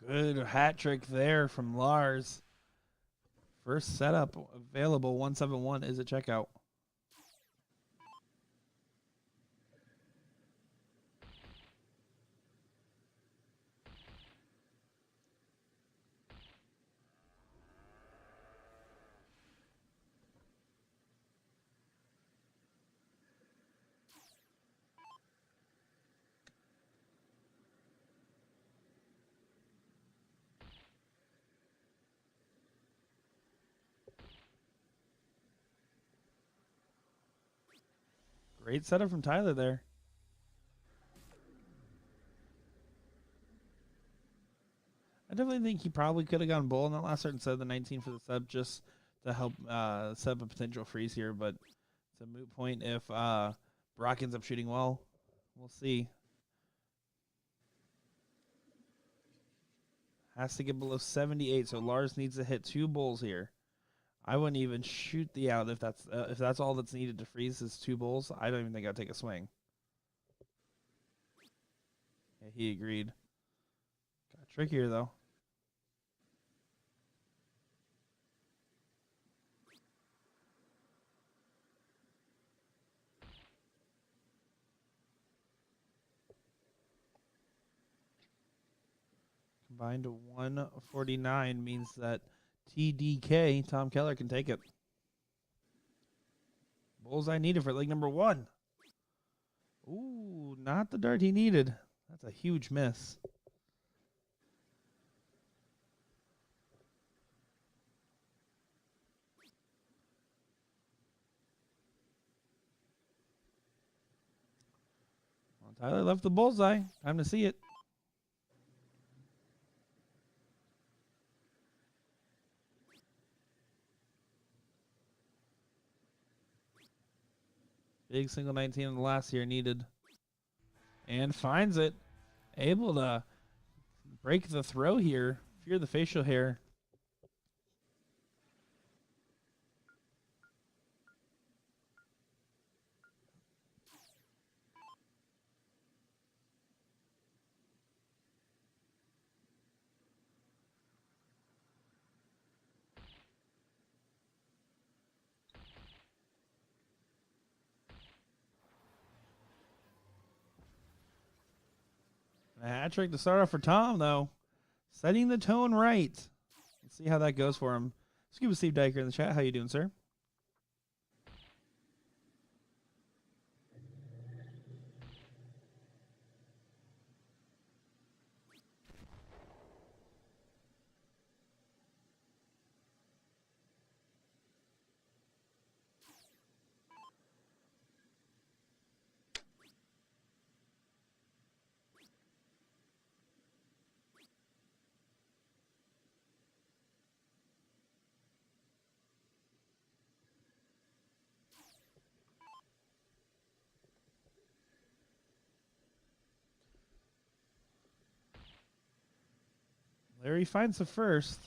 Good hat trick there from Lars. First setup available, 171 is a checkout. Great setup from Tyler there. I definitely think he probably could have gone bull in that last start instead of the 19 for the sub just to help set up a potential freeze here, but it's a moot point if Brock ends up shooting well. We'll see. Has to get below 78, so Lars needs to hit 2 bulls here. I wouldn't even shoot the out if that's all that's needed to freeze is 2 bulls. I don't even think I'd take a swing. Yeah, he agreed. Got trickier though. Combined to 149 means that TDK, Tom Keller, can take it. Bullseye needed for leg number 1. Ooh, not the dart he needed. That's a huge miss. Well, Tyler left the bullseye. Time to see it. Big single 19 in the last year needed. And finds it. Able to break the throw here. Fear the facial hair. A hat trick to start off for Tom, though. Setting the tone right. Let's see how that goes for him. Scuba Steve Diker in the chat. How you doing, sir? Larry finds the first.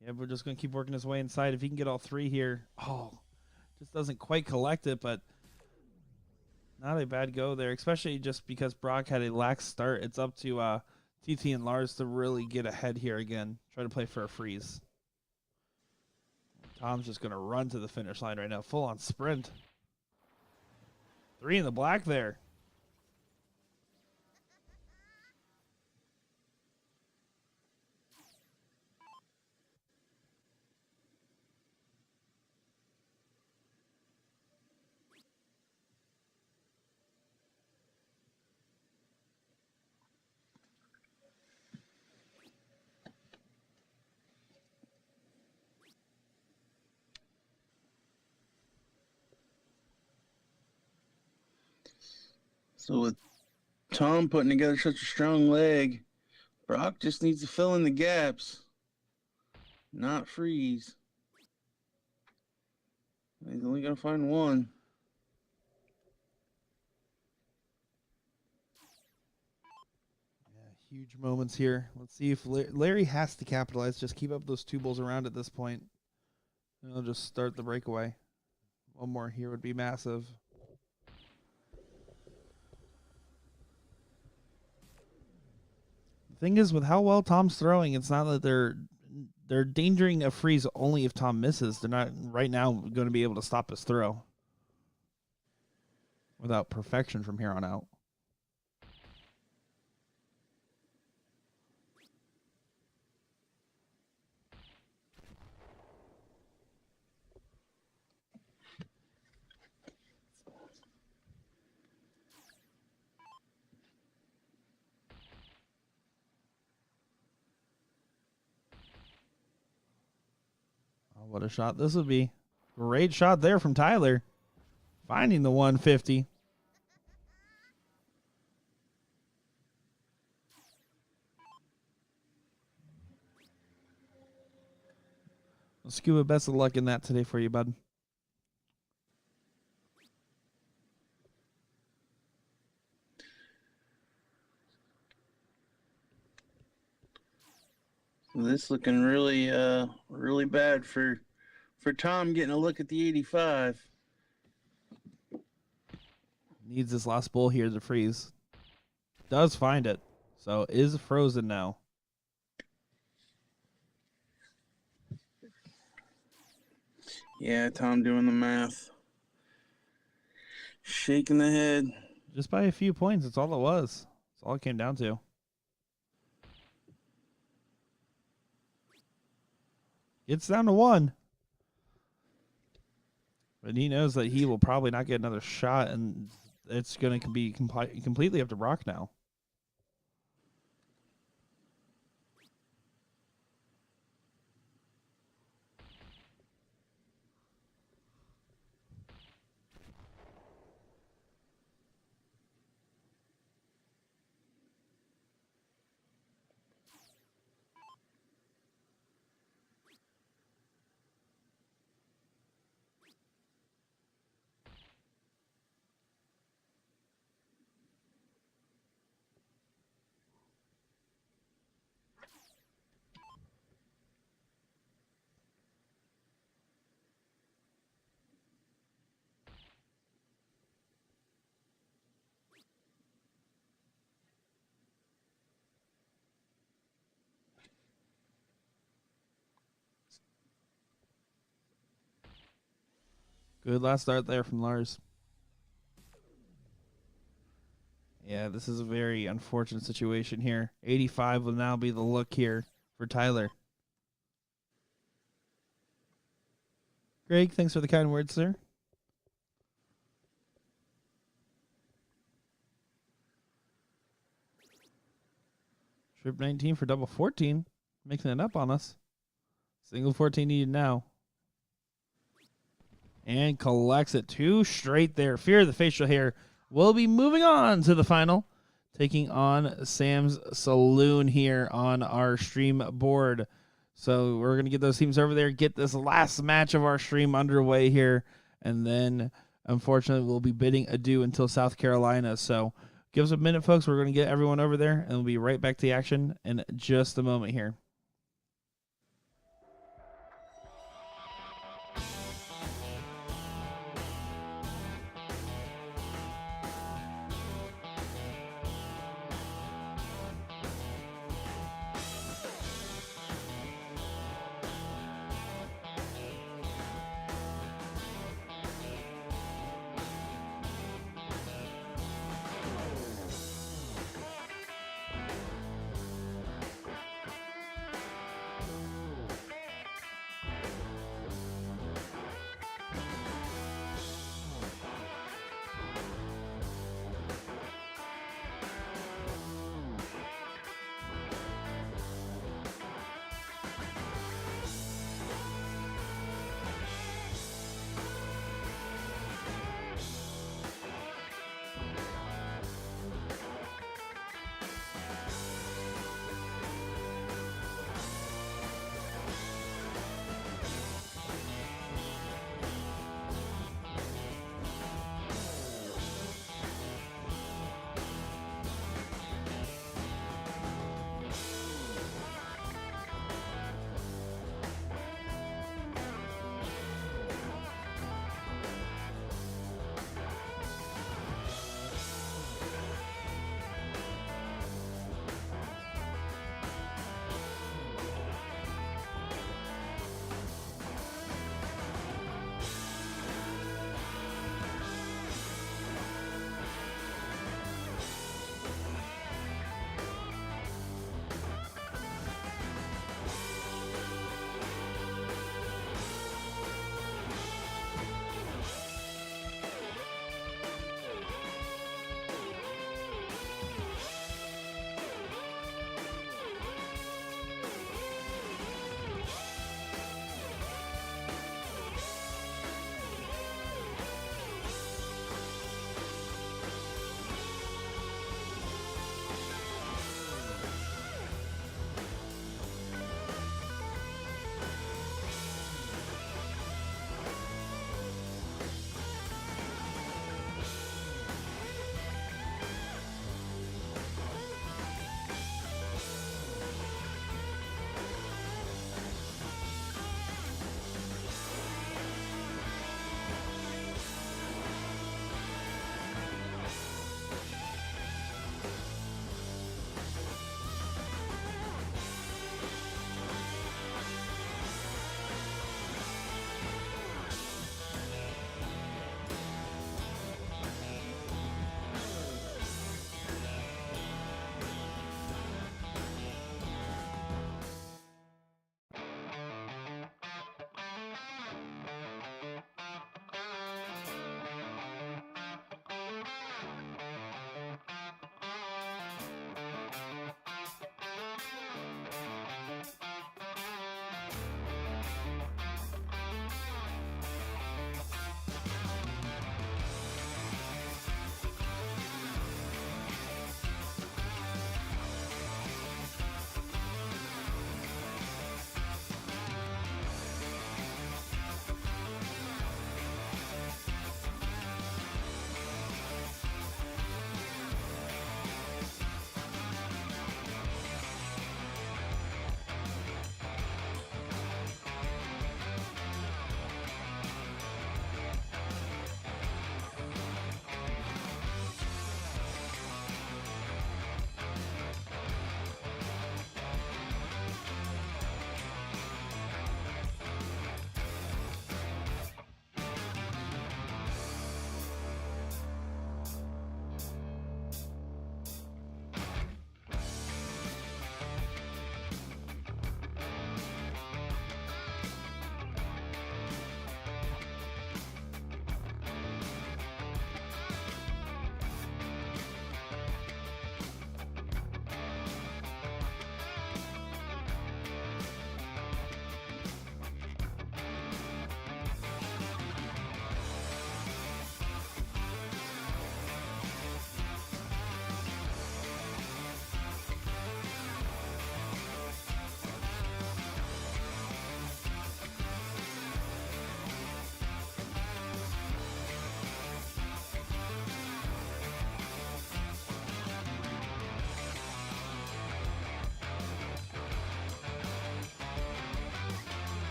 Yeah, we're just going to keep working his way inside. If he can get all 3 here. Oh, just doesn't quite collect it, but not a bad go there, especially just because Brock had a lax start. It's up to TT and Lars to really get ahead here again. Try to play for a freeze. Tom's just going to run to the finish line right now. Full on sprint. 3 in the black there. So with Tom putting together such a strong leg, Brock just needs to fill in the gaps, not freeze. He's only going to find one. Yeah, huge moments here. Let's see if Larry has to capitalize. Just keep up those 2 bulls around at this point. And he'll just start the breakaway. One more here would be massive. The thing is, with how well Tom's throwing, it's not that they're endangering a freeze only if Tom misses. They're not right now going to be able to stop his throw without perfection from here on out. What a shot this would be. Great shot there from Tyler. Finding the 150. Well, Scuba, best of luck in that today for you, bud. This looking really, really bad for Tom getting a look at the 85. Needs this last bull here to freeze. Does find it. So is frozen now. Yeah, Tom doing the math. Shaking the head. Just by a few points. That's all it was. That's all it came down to. Gets down to 1. But he knows that he will probably not get another shot, and it's going to be completely up to Brock now. Good last start there from Lars. Yeah, this is a very unfortunate situation here. 85 will now be the look here for Tyler. Greg, thanks for the kind words, sir. Trip 19 for double 14. Mixing it up on us. Single 14 needed now. And collects it 2 straight there. Fear of the facial hair will be moving on to the final. Taking on Sam's Saloon here on our stream board. So we're going to get those teams over there, get this last match of our stream underway here. And then, unfortunately, we'll be bidding adieu until South Carolina. So give us a minute, folks. We're going to get everyone over there, and we'll be right back to the action in just a moment here.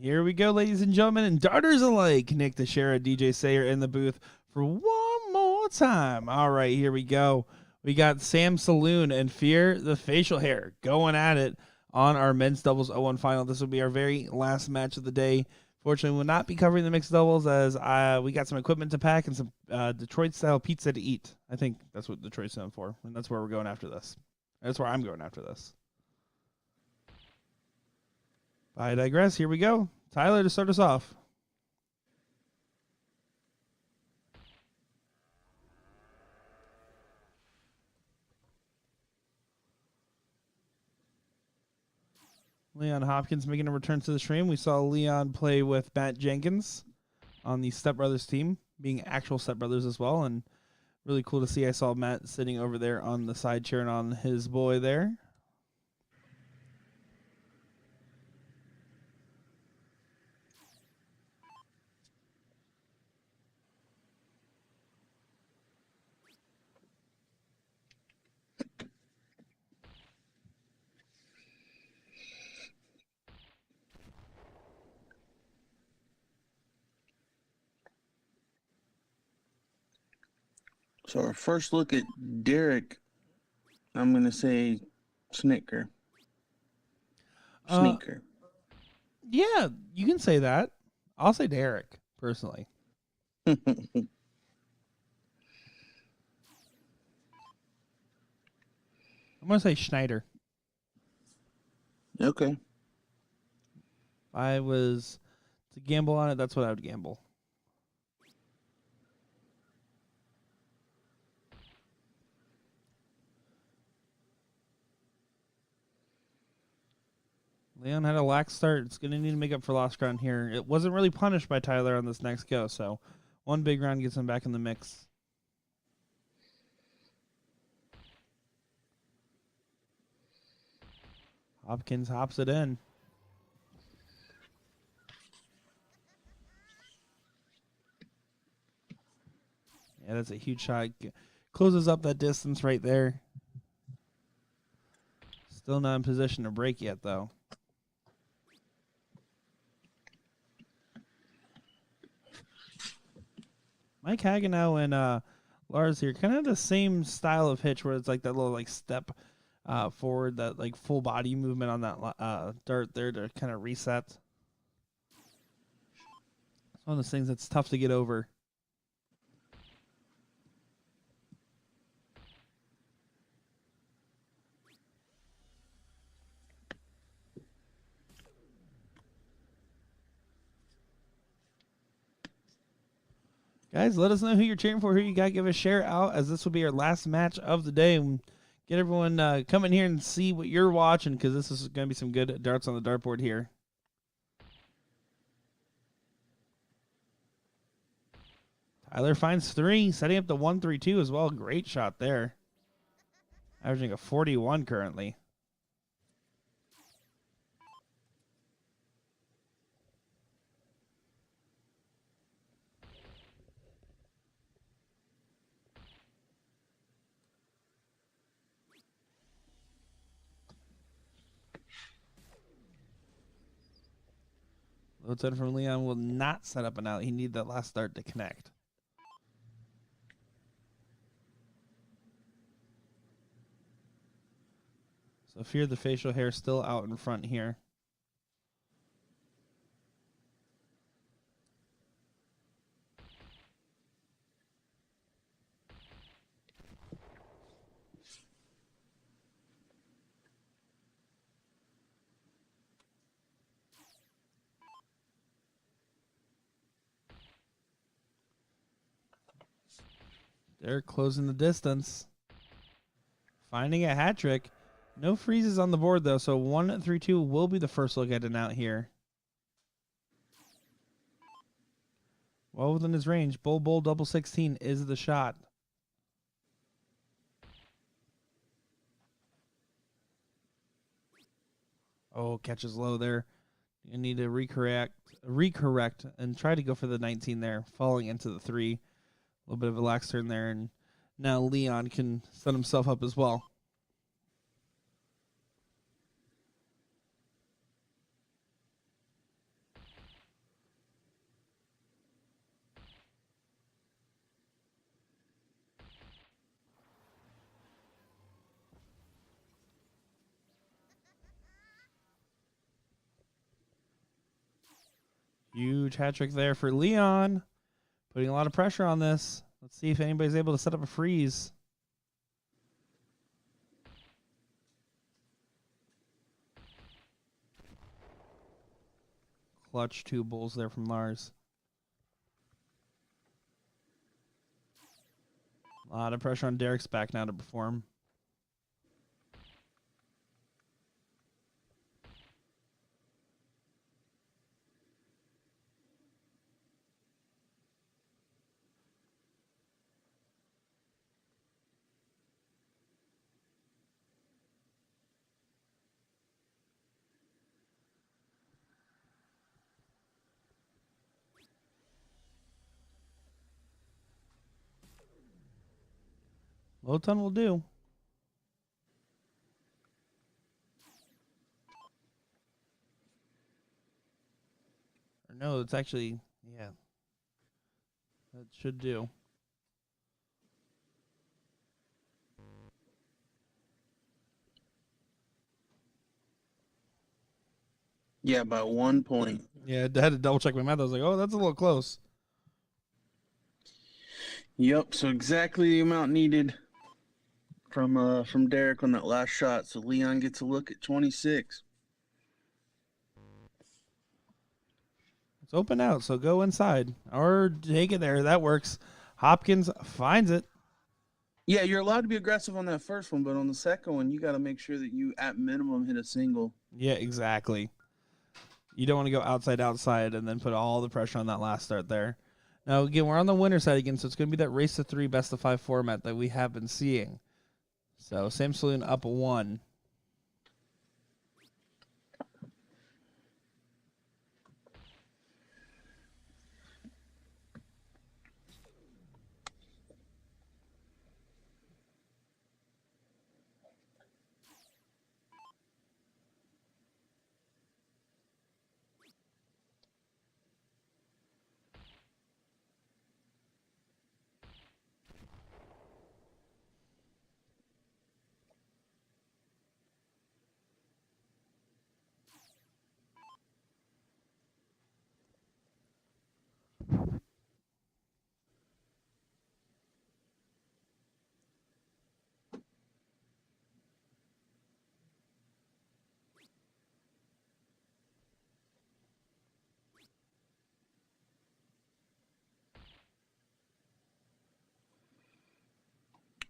Here we go, ladies and gentlemen, and darters alike. Nick Teixeira, DJ Sayer in the booth for one more time. All right, here we go. We got Sam Saloon and Fear the Facial Hair going at it on our men's doubles 0-1 final. This will be our very last match of the day. Fortunately, we'll not be covering the mixed doubles as we got some equipment to pack and some Detroit-style pizza to eat. I think that's what Detroit's known for, and that's where we're going after this. That's where I'm going after this. I digress. Here we go. Tyler to start us off. Leon Hopkins making a return to the stream. We saw Leon play with Matt Jenkins on the Step Brothers team, being actual Step Brothers as well, and really cool to see. I saw Matt sitting over there on the side cheering on his boy there. So our first look at Derek, I'm going to say Sneaker. Yeah, you can say that. I'll say Derek, personally. I'm going to say Schneider. Okay. If I was to gamble on it, that's what I would gamble. Leon had a lax start. It's going to need to make up for lost ground here. It wasn't really punished by Tyler on this next go, so one big round gets him back in the mix. Hopkins hops it in. Yeah, that's a huge shot. Closes up that distance right there. Still not in position to break yet, though. Mike Hagenow and Lars here kind of have the same style of hitch where it's like that little like step forward, that like full body movement on that dart there to kind of reset. It's one of those things that's tough to get over. Guys, let us know who you're cheering for, who you got. Give a share out, as this will be our last match of the day. And get everyone come in here and see what you're watching, because this is going to be some good darts on the dartboard here. Tyler finds 3, setting up the 1-3-2 as well. Great shot there. Averaging a 41 currently. Low 10 from Leon will not set up an out. He needs that last start to connect. So Fear the Facial Hair still out in front here. They're closing the distance. Finding a hat trick. No freezes on the board, though, so 1-3-2 will be the first look at an out here. Well within his range. Bull, double 16 is the shot. Oh, catches low there. You need to recorrect, and try to go for the 19 there, falling into the 3. A little bit of a lax turn there, and now Leon can set himself up as well. Huge hat trick there for Leon. Putting a lot of pressure on this. Let's see if anybody's able to set up a freeze. Clutch 2 bulls there from Lars. A lot of pressure on Derek's back now to perform. Low ton will do. Or no, it's actually, yeah. That should do. Yeah, by 1 point. Yeah, I had to double check my math. I was like, oh, that's a little close. Yep, so exactly the amount needed from Derek on that last shot. So Leon gets a look at 26. It's open out, so go inside. Or take it there. That works. Hopkins finds it. Yeah, you're allowed to be aggressive on that first one, but on the second one, you got to make sure that you, at minimum, hit a single. Yeah, exactly. You don't want to go outside and then put all the pressure on that last start there. Now, again, we're on the winner side again, so it's going to be that race to 3 best of 5 format that we have been seeing. So, Sam Saloon up 1.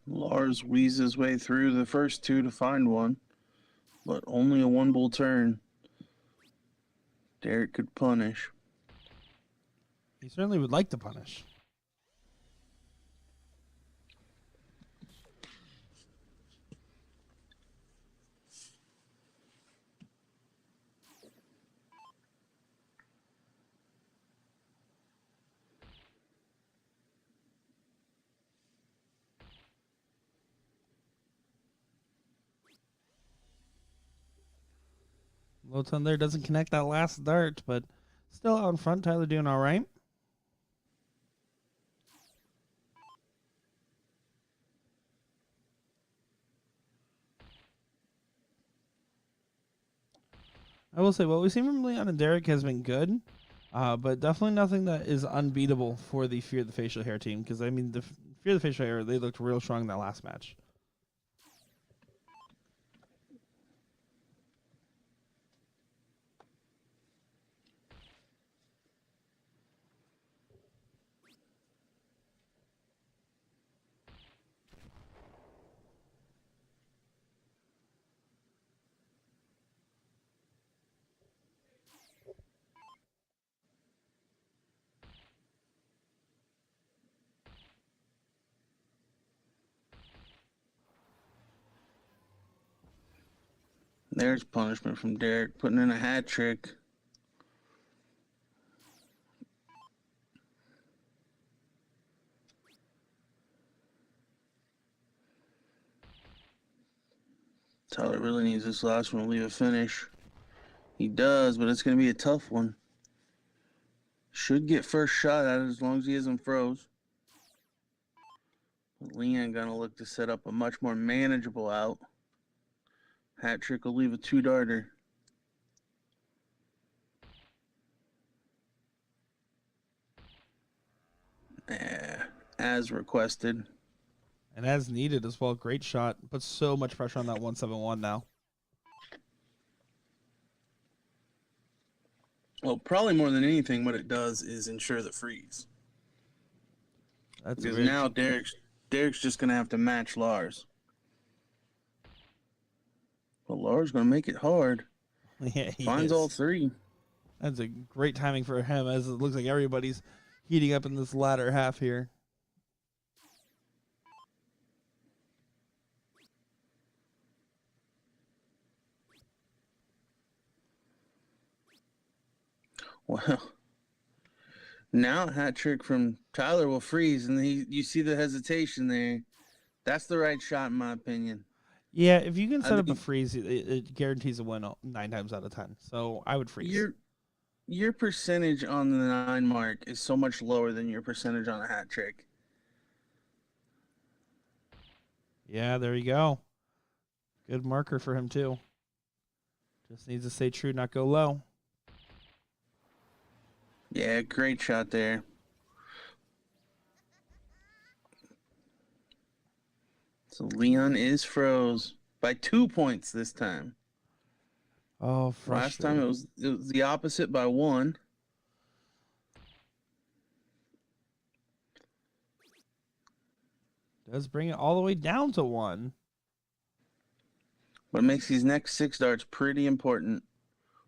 Lars wheezes his way through the first 2 to find one, but only a 1 bull turn. Derek could punish. He certainly would like to punish. Low ton there doesn't connect that last dart, but still out in front. Tyler doing all right. I will say what we've seen from Leon and Derek has been good, but definitely nothing that is unbeatable for the Fear the Facial Hair team. Because I mean, the Fear the Facial Hair, they looked real strong in that last match. There's punishment from Derek, putting in a hat trick. Tyler really needs this last one to leave a finish. He does, but it's going to be a tough one. Should get first shot at it as long as he isn't froze. But Leon going to look to set up a much more manageable out. Hat trick will leave a 2-darter. as requested. And as needed as well. Great shot. Puts so much pressure on that 171 now. Well, probably more than anything, what it does is ensure the freeze. That's Because weird. now Derek's just going to have to match Lars. But Lars going to make it hard. Yeah, he Finds is. all three. That's a great timing for him, as it looks like everybody's heating up in this latter half here. Well, now a hat trick from Tyler will freeze, and you see the hesitation there. That's the right shot, in my opinion. Yeah, if you can I set up a think- freeze, it guarantees a win 9 times out of 10. So I would freeze. Your percentage on the 9 mark is so much lower than your percentage on a hat trick. Yeah, there you go. Good marker for him, too. Just needs to stay true, not go low. Yeah, great shot there. So Leon is froze by 2 points this time. Oh, Last frustrating. time it was the opposite by 1. Does bring it all the way down to 1. But it makes these next 6 darts pretty important.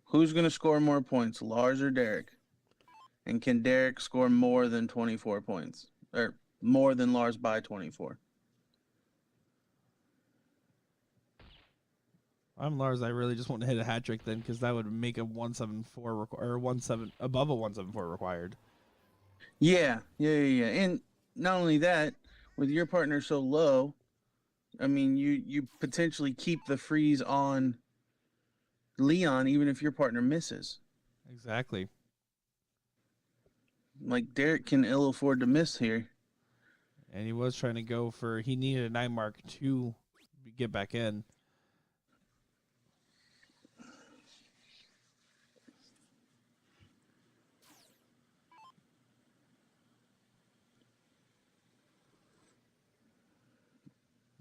Who's going to score more points, Lars or Derek? And can Derek score more than 24 points? Or more than Lars by 24? I'm Lars. I really just want to hit a hat trick then, because that would make a 174 or 17 above a 174 required. Yeah. And not only that, with your partner so low, I mean, you potentially keep the freeze on Leon even if your partner misses. Exactly. Like, Derek can ill afford to miss here. And he was trying to go for, he needed a 9 mark to get back in.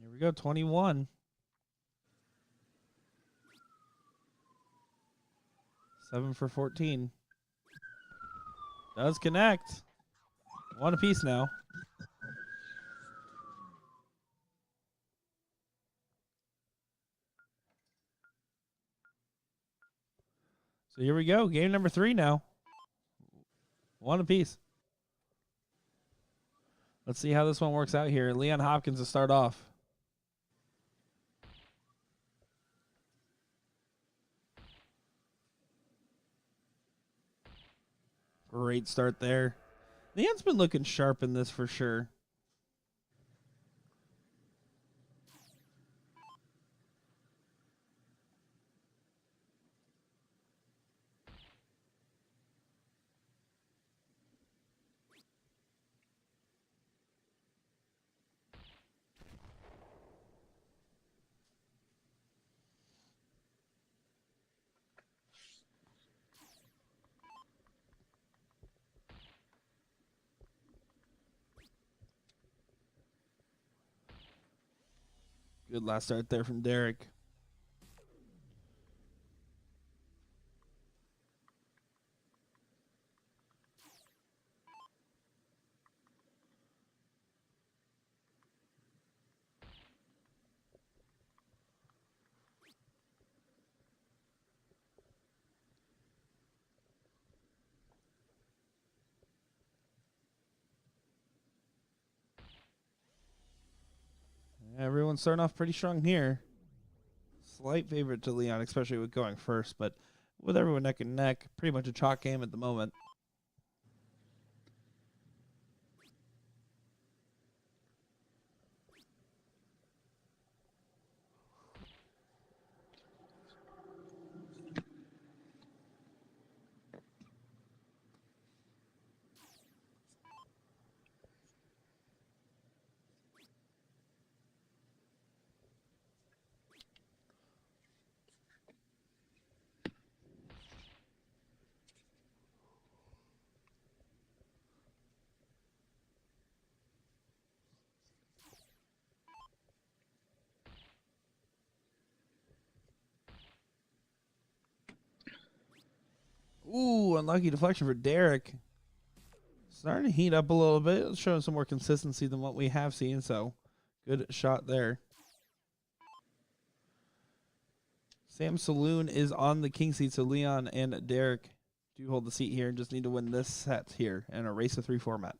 Here we go, 21. 7 for 14. Does connect. 1 apiece now. So here we go. Game number 3 now. 1 apiece. Let's see how this one works out here. Leon Hopkins to start off. Great start there. Leon's been looking sharp in this for sure. Good last start there from Derek. Everyone's starting off pretty strong here. Slight favorite to Leon, especially with going first, but with everyone neck and neck, pretty much a chalk game at the moment. Ooh, unlucky deflection for Derek. Starting to heat up a little bit, showing some more consistency than what we have seen, so good shot there. Sam Saloon is on the king seat, so Leon and Derek do hold the seat here and just need to win this set here in a race of 3 format.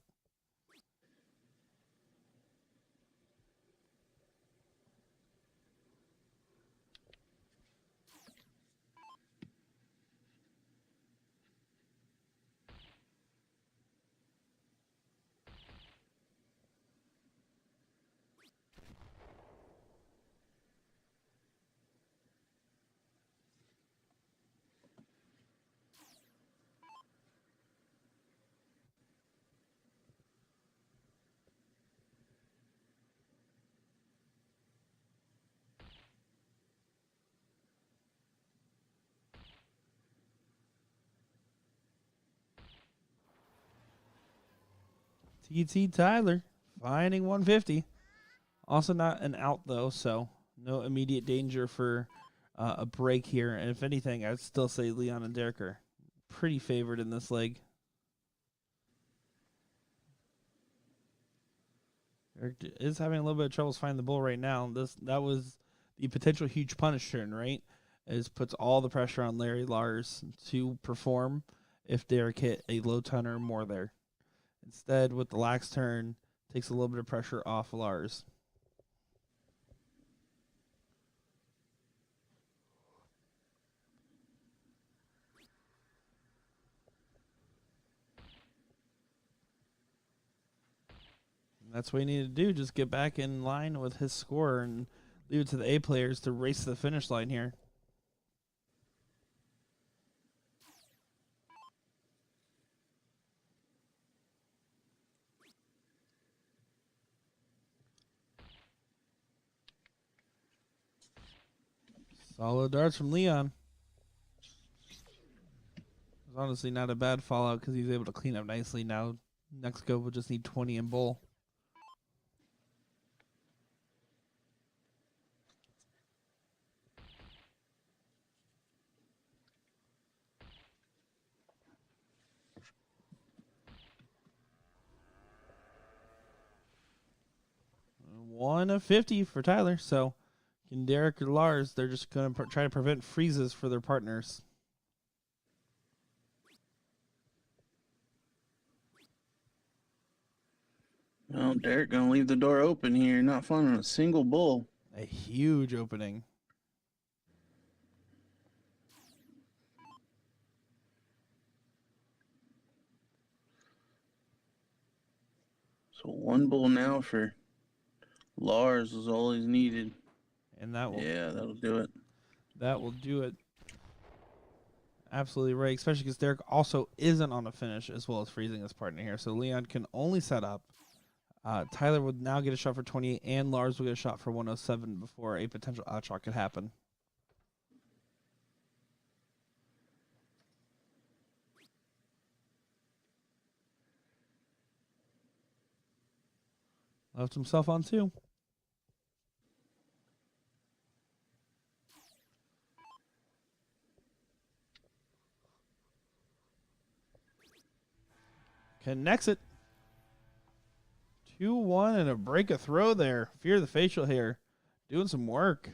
TT Tyler finding 150. Also not an out, though, so no immediate danger for a break here. And if anything, I'd still say Leon and Derek are pretty favored in this leg. Derek is having a little bit of troubles finding the bull right now. That was the potential huge punish turn, right? It puts all the pressure on Larry Lars to perform if Derek hit a low ton or more there. Instead, with the lax turn, takes a little bit of pressure off Lars. And that's what he needed to do, just get back in line with his score and leave it to the A players to race to the finish line here. Solid darts from Leon. It was honestly not a bad fallout because he was able to clean up nicely. Now, next go will just need 20 in bull. One of 50 for Tyler. So, can Derek or Lars, they're just going to try to prevent freezes for their partners. Well, Derek going to leave the door open here, not finding a single bull. A huge opening. So 1 bull now for Lars is all he's needed. And that will, yeah, that'll do it. That will do it. Absolutely right, especially because Derek also isn't on a finish as well as freezing his partner here. So Leon can only set up. Tyler would now get a shot for 28, and Lars will get a shot for 107 before a potential outshot could happen. Left himself on 2. Connects it. 2-1 and a break a throw there. Fear the facial here. Doing some work.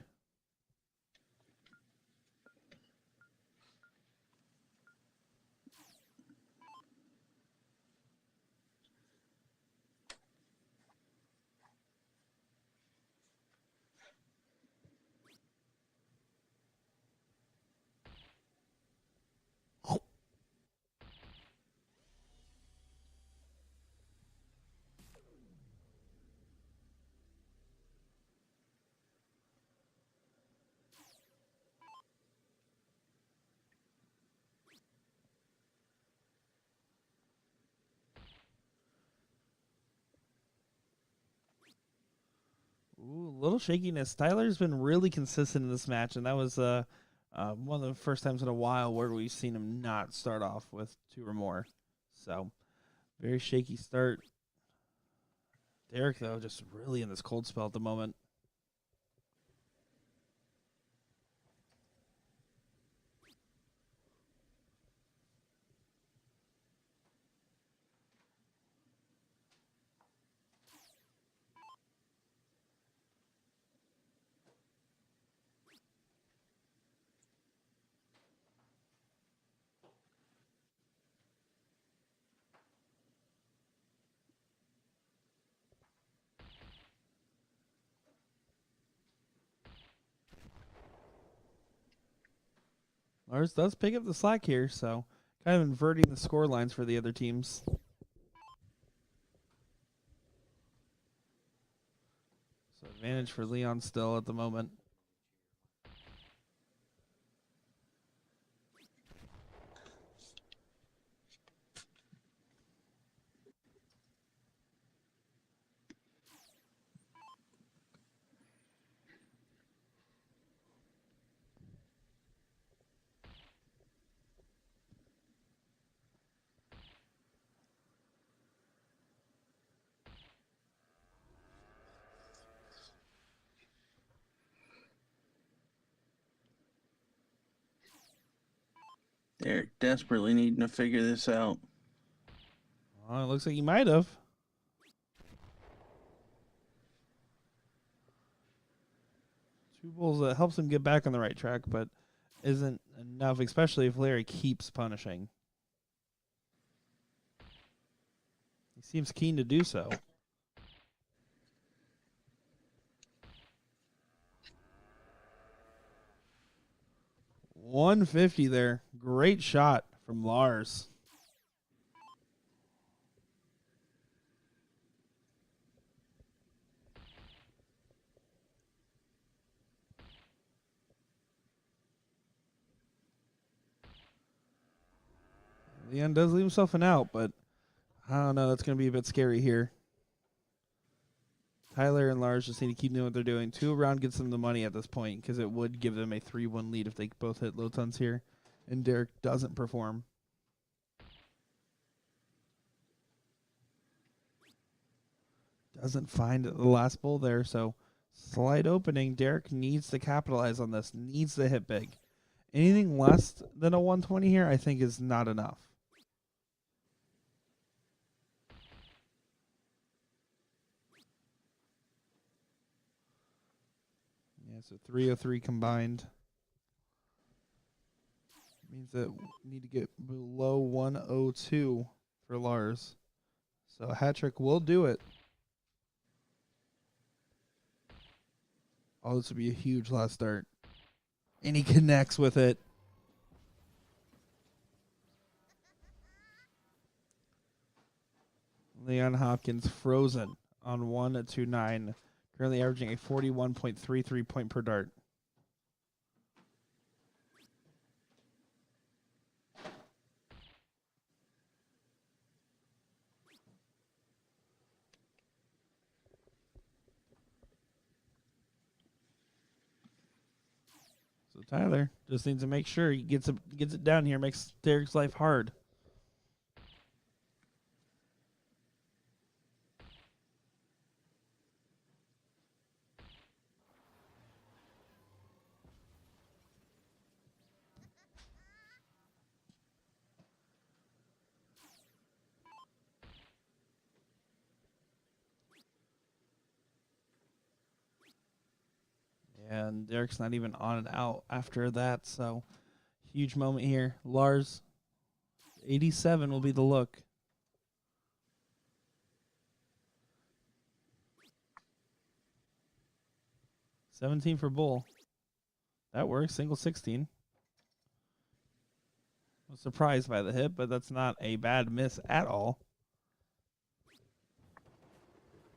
Ooh, a little shakiness. Tyler's been really consistent in this match, and that was one of the first times in a while where we've seen him not start off with 2 or more. So, very shaky start. Derek, though, just really in this cold spell at the moment. Lars does pick up the slack here, so kind of inverting the score lines for the other teams. So advantage for Leon still at the moment. Derek desperately needing to figure this out. Well, it looks like he might have. Two bulls that helps him get back on the right track, but isn't enough, especially if Larry keeps punishing. He seems keen to do so. $150 there. Great shot from Lars. Leon does leave himself an out, but I don't know. That's going to be a bit scary here. Tyler and Lars just need to keep doing what they're doing. 2 around gets them the money at this point because it would give them a 3-1 lead if they both hit low tons here. And Derek doesn't perform. Doesn't find the last bull there, so slight opening. Derek needs to capitalize on this, needs to hit big. Anything less than a 120 here, I think, is not enough. Yeah, so 303 combined. Means that we need to get below 102 for Lars. So a hat trick will do it. Oh, this would be a huge last start. And he connects with it. Leon Hopkins frozen on 129. Currently averaging a 41.33 point per dart. So Tyler just needs to make sure he gets it down here, makes Derek's life hard. And Derek's not even on and out after that, so huge moment here. Lars, 87 will be the look. $17 for bull. That works. Single 16. I was surprised by the hit, but that's not a bad miss at all.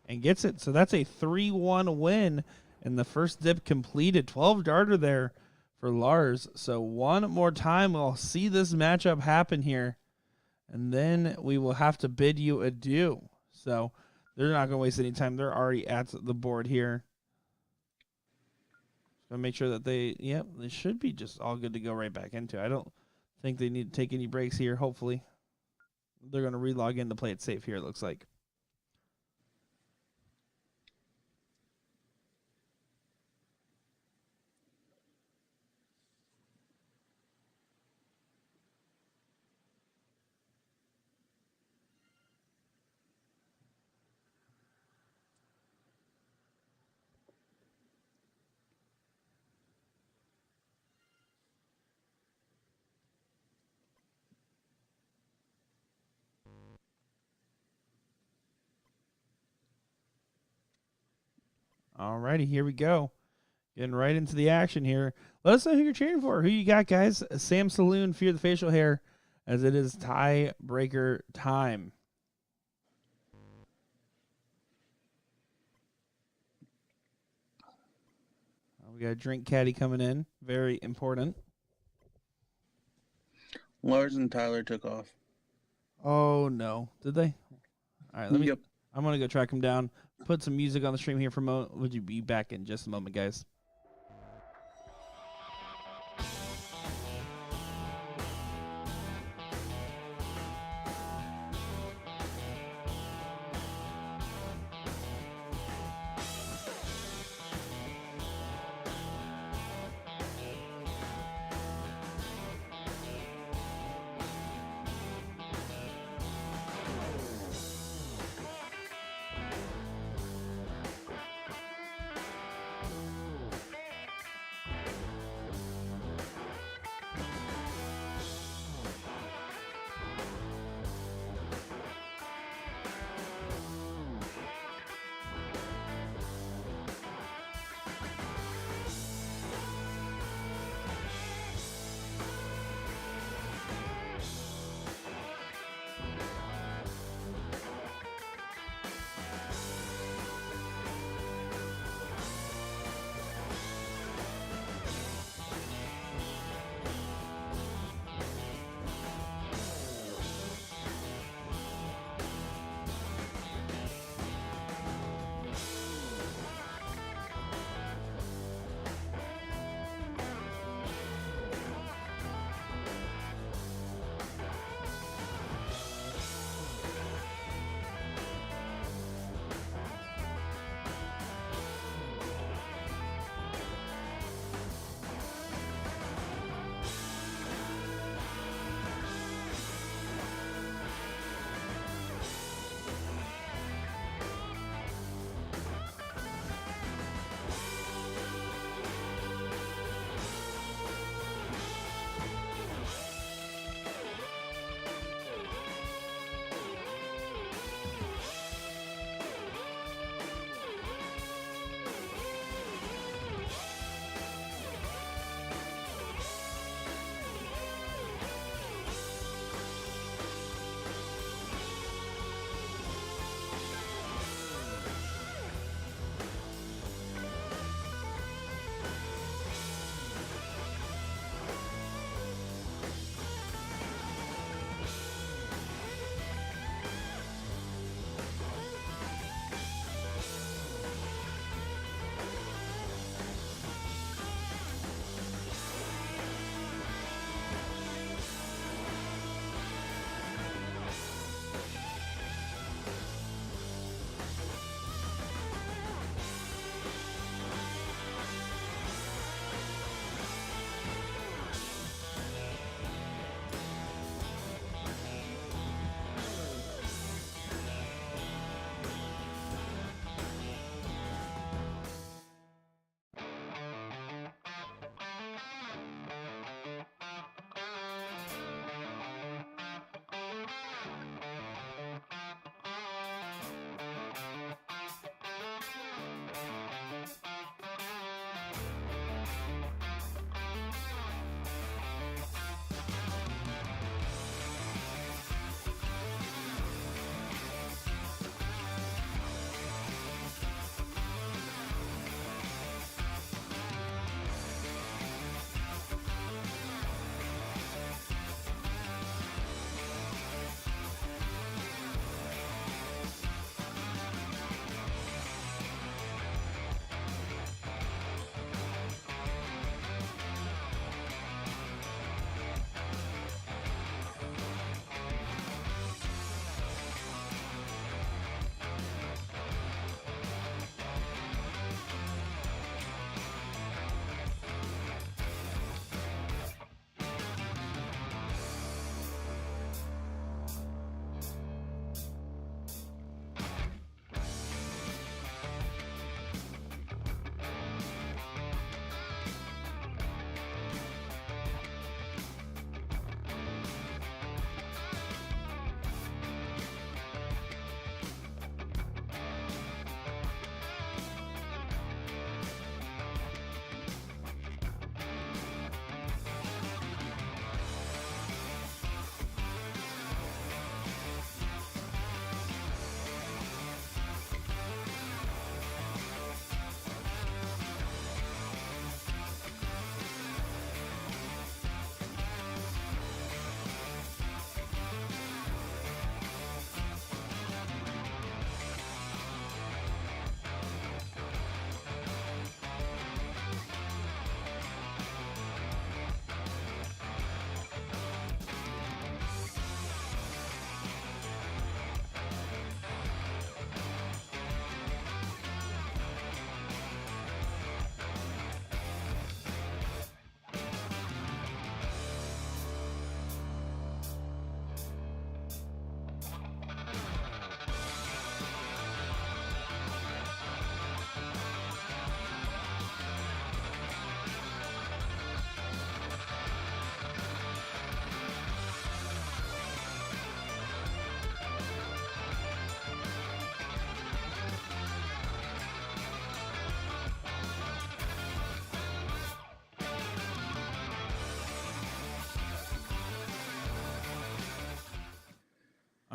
And gets it. So that's a 3-1 win. And the first dip completed. 12 darter there for Lars. So one more time, we'll see this matchup happen here. And then we will have to bid you adieu. So they're not going to waste any time. They're already at the board here. Going to make sure that they should be just all good to go right back into. I don't think they need to take any breaks here, hopefully. They're going to relog in to play it safe here, it looks like. Alrighty, here we go. Getting right into the action here. Let us know who you're cheering for. Who you got, guys? Sam Saloon, Fear the Facial Hair, as it is tiebreaker time. We got a drink caddy coming in. Very important. Lars and Tyler took off. Oh, no. Did they? All right, Yep. I'm going to go track them down. Put some music on the stream here for a moment. Would you be back in just a moment, guys?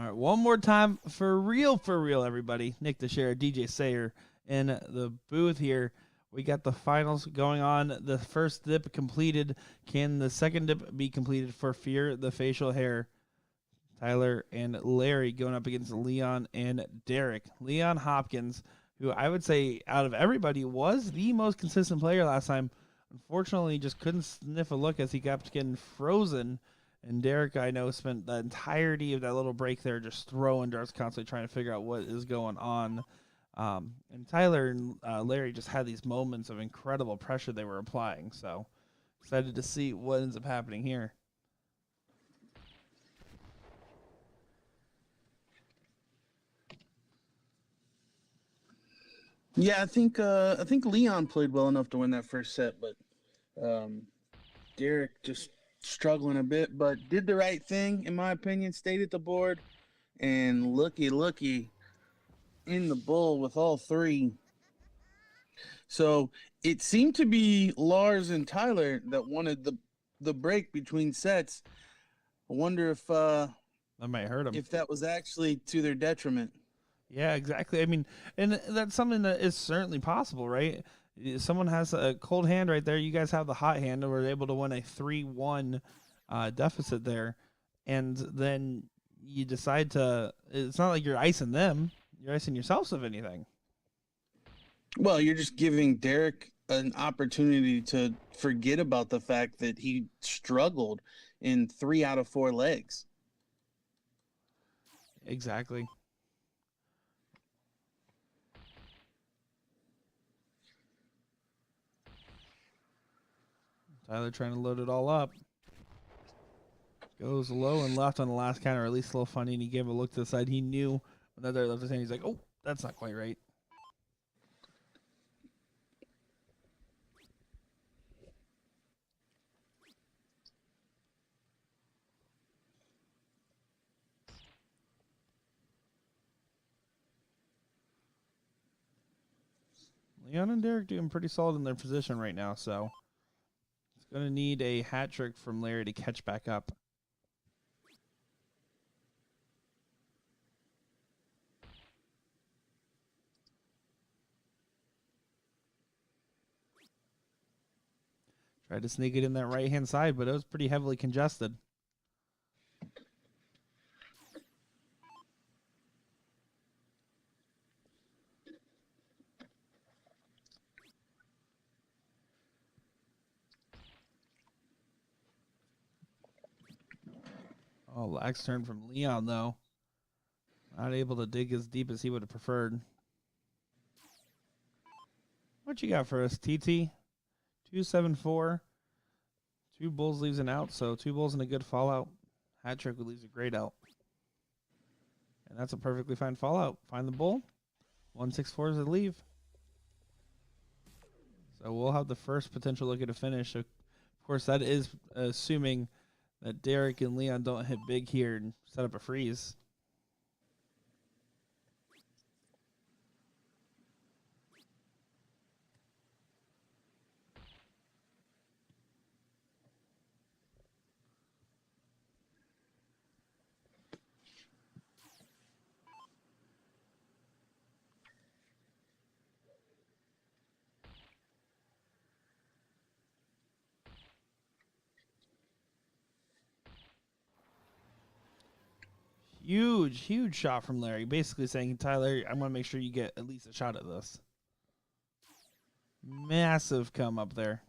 right, one more time for real, everybody. Nick DeShare, DJ Sayer in the booth here. We got the finals going on. The first dip completed. Can the second dip be completed for Fear the Facial Hair? Tyler and Larry going up against Leon and Derek. Leon Hopkins, who I would say out of everybody was the most consistent player last time. Unfortunately, just couldn't sniff a look as he kept getting frozen. And Derek, I know, spent the entirety of that little break there just throwing darts, constantly trying to figure out what is going on. And Tyler and Larry just had these moments of incredible pressure they were applying. So excited to see what ends up happening here. Yeah, I think Leon played well enough to win that first set, but Derek just struggling a bit, but did the right thing in my opinion. Stayed at the board, and looky in the bull with all three. So it seemed to be Lars and Tyler that wanted the break between sets. I wonder if That might hurt him. if that was actually to their detriment. Yeah, exactly. I mean, and that's something that is certainly possible, right? Someone has a cold hand right there. You guys have the hot hand, and were able to win a 3-1 deficit there. And then you decide to, it's not like you're icing them. You're icing yourselves, if anything. Well, you're just giving Derek an opportunity to forget about the fact that he struggled in 3 out of 4 legs. Exactly. Tyler trying to load it all up. Goes low and left on the last counter, at least a little funny, and he gave a look to the side. He knew when the other left his hand. He's like, oh, that's not quite right. Leon and Derek doing pretty solid in their position right now, so it's going to need a hat trick from Larry to catch back up. Tried to sneak it in that right-hand side, but it was pretty heavily congested. Oh, lax turn from Leon, though. Not able to dig as deep as he would have preferred. What you got for us, TT? 274. 2 bulls leaves an out, so 2 bulls and a good fallout. Hat trick would leaves a great out. And that's a perfectly fine fallout. Find the bull. 164 is a leave. So we'll have the first potential look at a finish. So, of course, that is assuming that Derek and Leon don't hit big here and set up a freeze. Huge shot from Larry. Basically saying, Tyler, I'm going to make sure you get at least a shot at this. Massive come up there.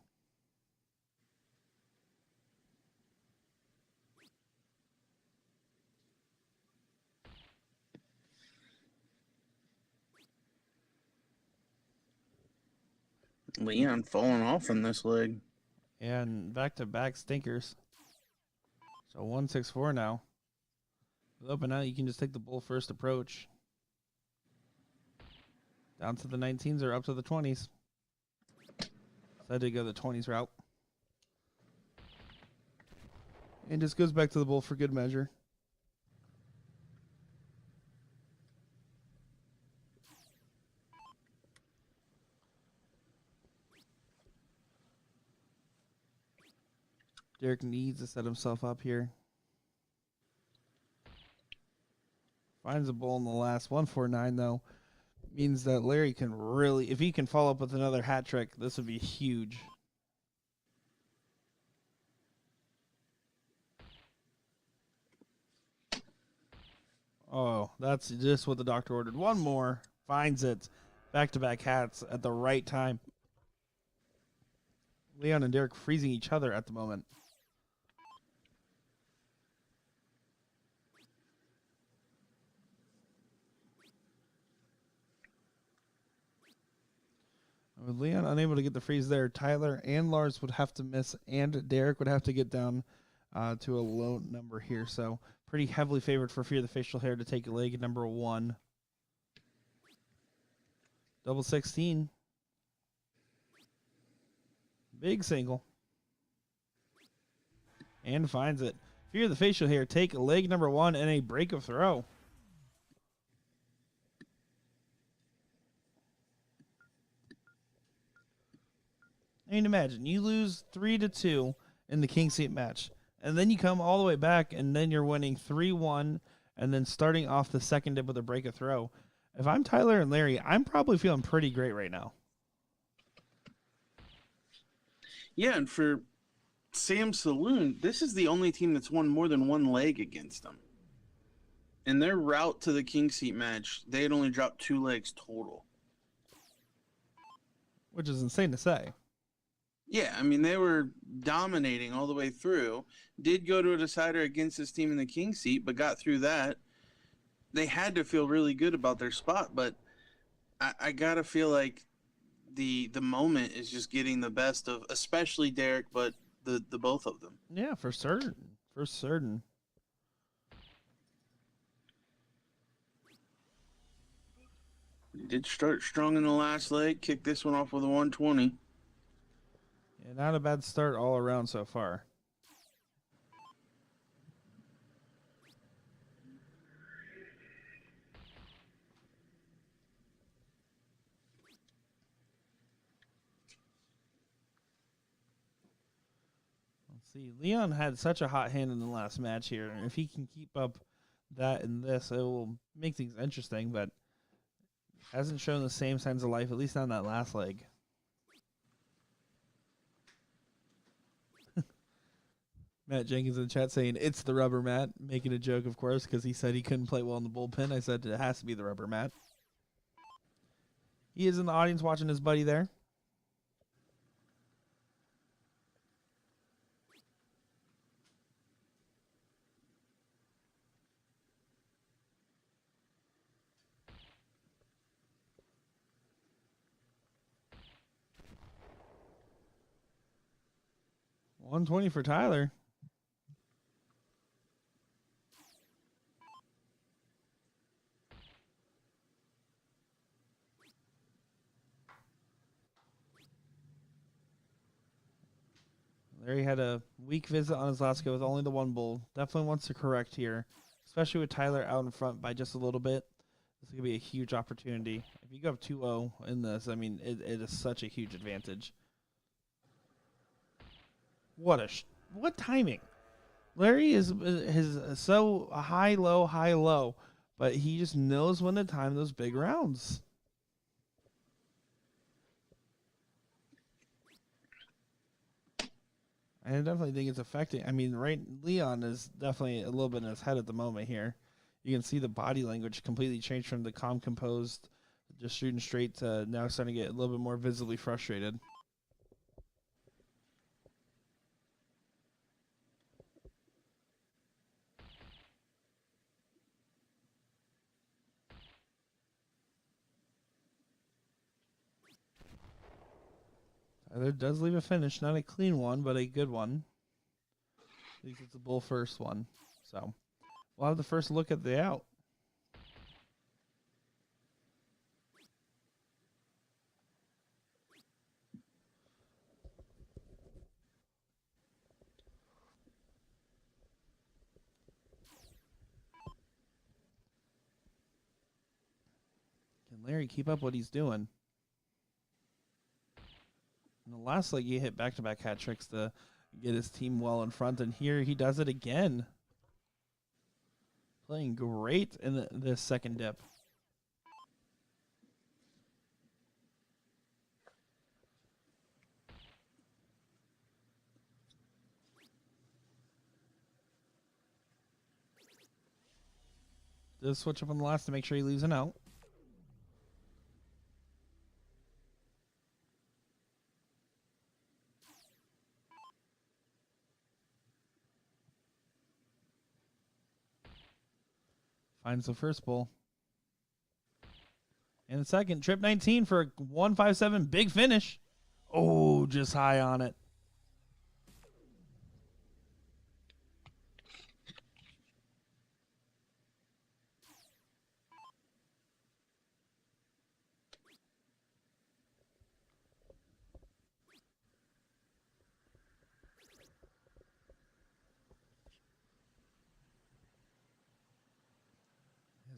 Leon falling off in this leg. And back-to-back stinkers. So 164 now. With open out, you can just take the bull first approach. Down to the 19s or up to the 20s. Decided to go the 20s route. And just goes back to the bull for good measure. Derek needs to set himself up here. Finds a bull in the last 149 though. Means that Larry can really, if he can follow up with another hat trick, this would be huge. Oh, that's just what the doctor ordered. One more. Finds it. Back-to-back hats at the right time. Leon and Derek freezing each other at the moment. With Leon unable to get the freeze there, Tyler and Lars would have to miss, and Derek would have to get down to a low number here. So pretty heavily favored for Fear the Facial Hair to take a leg at number 1. Double 16. Big single. And finds it. Fear the Facial Hair take leg number 1 and a break of throw. I mean, imagine you lose 3-2 in the King Seat match, and then you come all the way back, and then you're winning 3-1, and then starting off the second dip with a break of throw. If I'm Tyler and Larry, I'm probably feeling pretty great right now. Yeah, and for Sam Saloon, this is the only team that's won more than one leg against them. In their route to the King Seat match, they had only dropped 2 legs total. Which is insane to say. Yeah, I mean, they were dominating all the way through. Did go to a decider against this team in the King Seat, but got through that. They had to feel really good about their spot, but I got to feel like the moment is just getting the best of, especially Derek, but the both of them. Yeah, for certain. For certain. He did start strong in the last leg, kicked this one off with a 120. Yeah, not a bad start all around so far. Let's see. Leon had such a hot hand in the last match here, and if he can keep up that and this, it will make things interesting, but hasn't shown the same signs of life, at least not in that last leg. Matt Jenkins in the chat saying it's the rubber mat, making a joke, of course, because he said he couldn't play well in the bullpen. I said it has to be the rubber mat. He is in the audience watching his buddy there. $120 for Tyler. Larry had a weak visit on his last go with only the one bull. Definitely wants to correct here, especially with Tyler out in front by just a little bit. This is going to be a huge opportunity. If you go up 2-0 in this, I mean, it is such a huge advantage. What timing? Larry is so high, low, but he just knows when to time those big rounds. I definitely think it's affecting. I mean, right, Leon is definitely a little bit in his head at the moment here. You can see the body language completely change from the calm, composed, just shooting straight to now starting to get a little bit more visibly frustrated. Tyler does leave a finish, not a clean one, but a good one. At least it's a bull first one. So we'll have the first look at the out. Can Larry keep up what he's doing? In the last leg, he hit back-to-back hat tricks to get his team well in front, and here he does it again. Playing great in the second dip. Just switch up on the last to make sure he leaves an out. Finds the first bull. And the second, trip 19 for a 157 big finish. Oh, just high on it.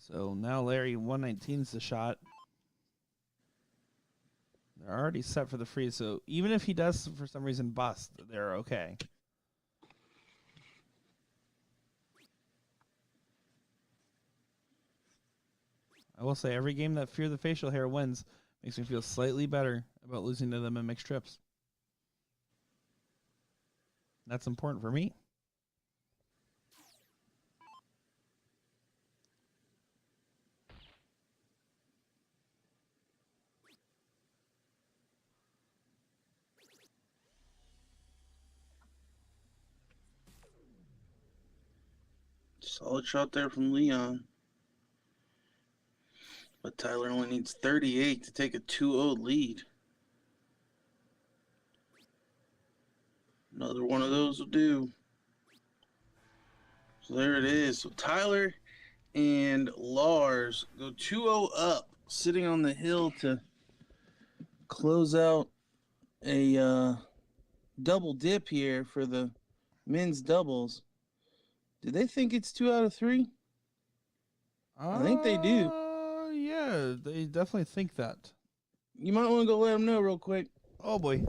So now Larry 119's the shot. They're already set for the freeze, so even if he does for some reason bust, they're okay. I will say every game that Fear the Facial Hair wins makes me feel slightly better about losing to them in mixed trips. That's important for me. Solid shot there from Leon. But Tyler only needs 38 to take a 2-0 lead. Another one of those will do. So there it is. So Tyler and Lars go 2-0 up, sitting on the hill to close out a double dip here for the men's doubles. Do they think it's 2 out of 3? I think they do. Yeah, they definitely think that. You might want to go let them know real quick. Oh, boy.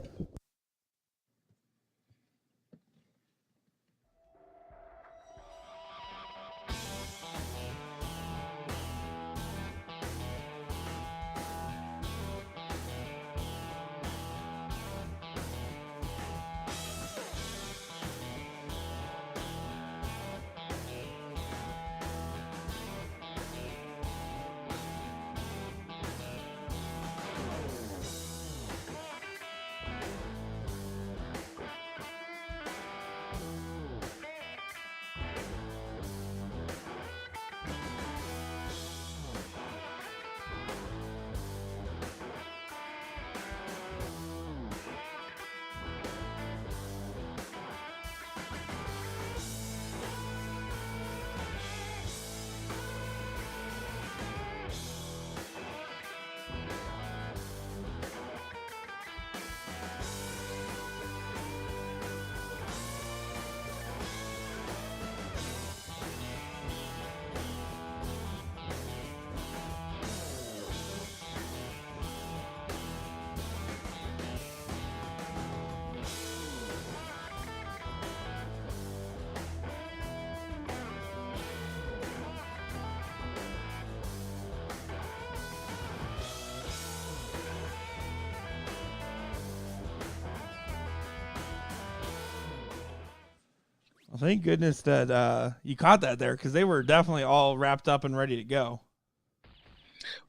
Well, thank goodness that you caught that there, because they were definitely all wrapped up and ready to go.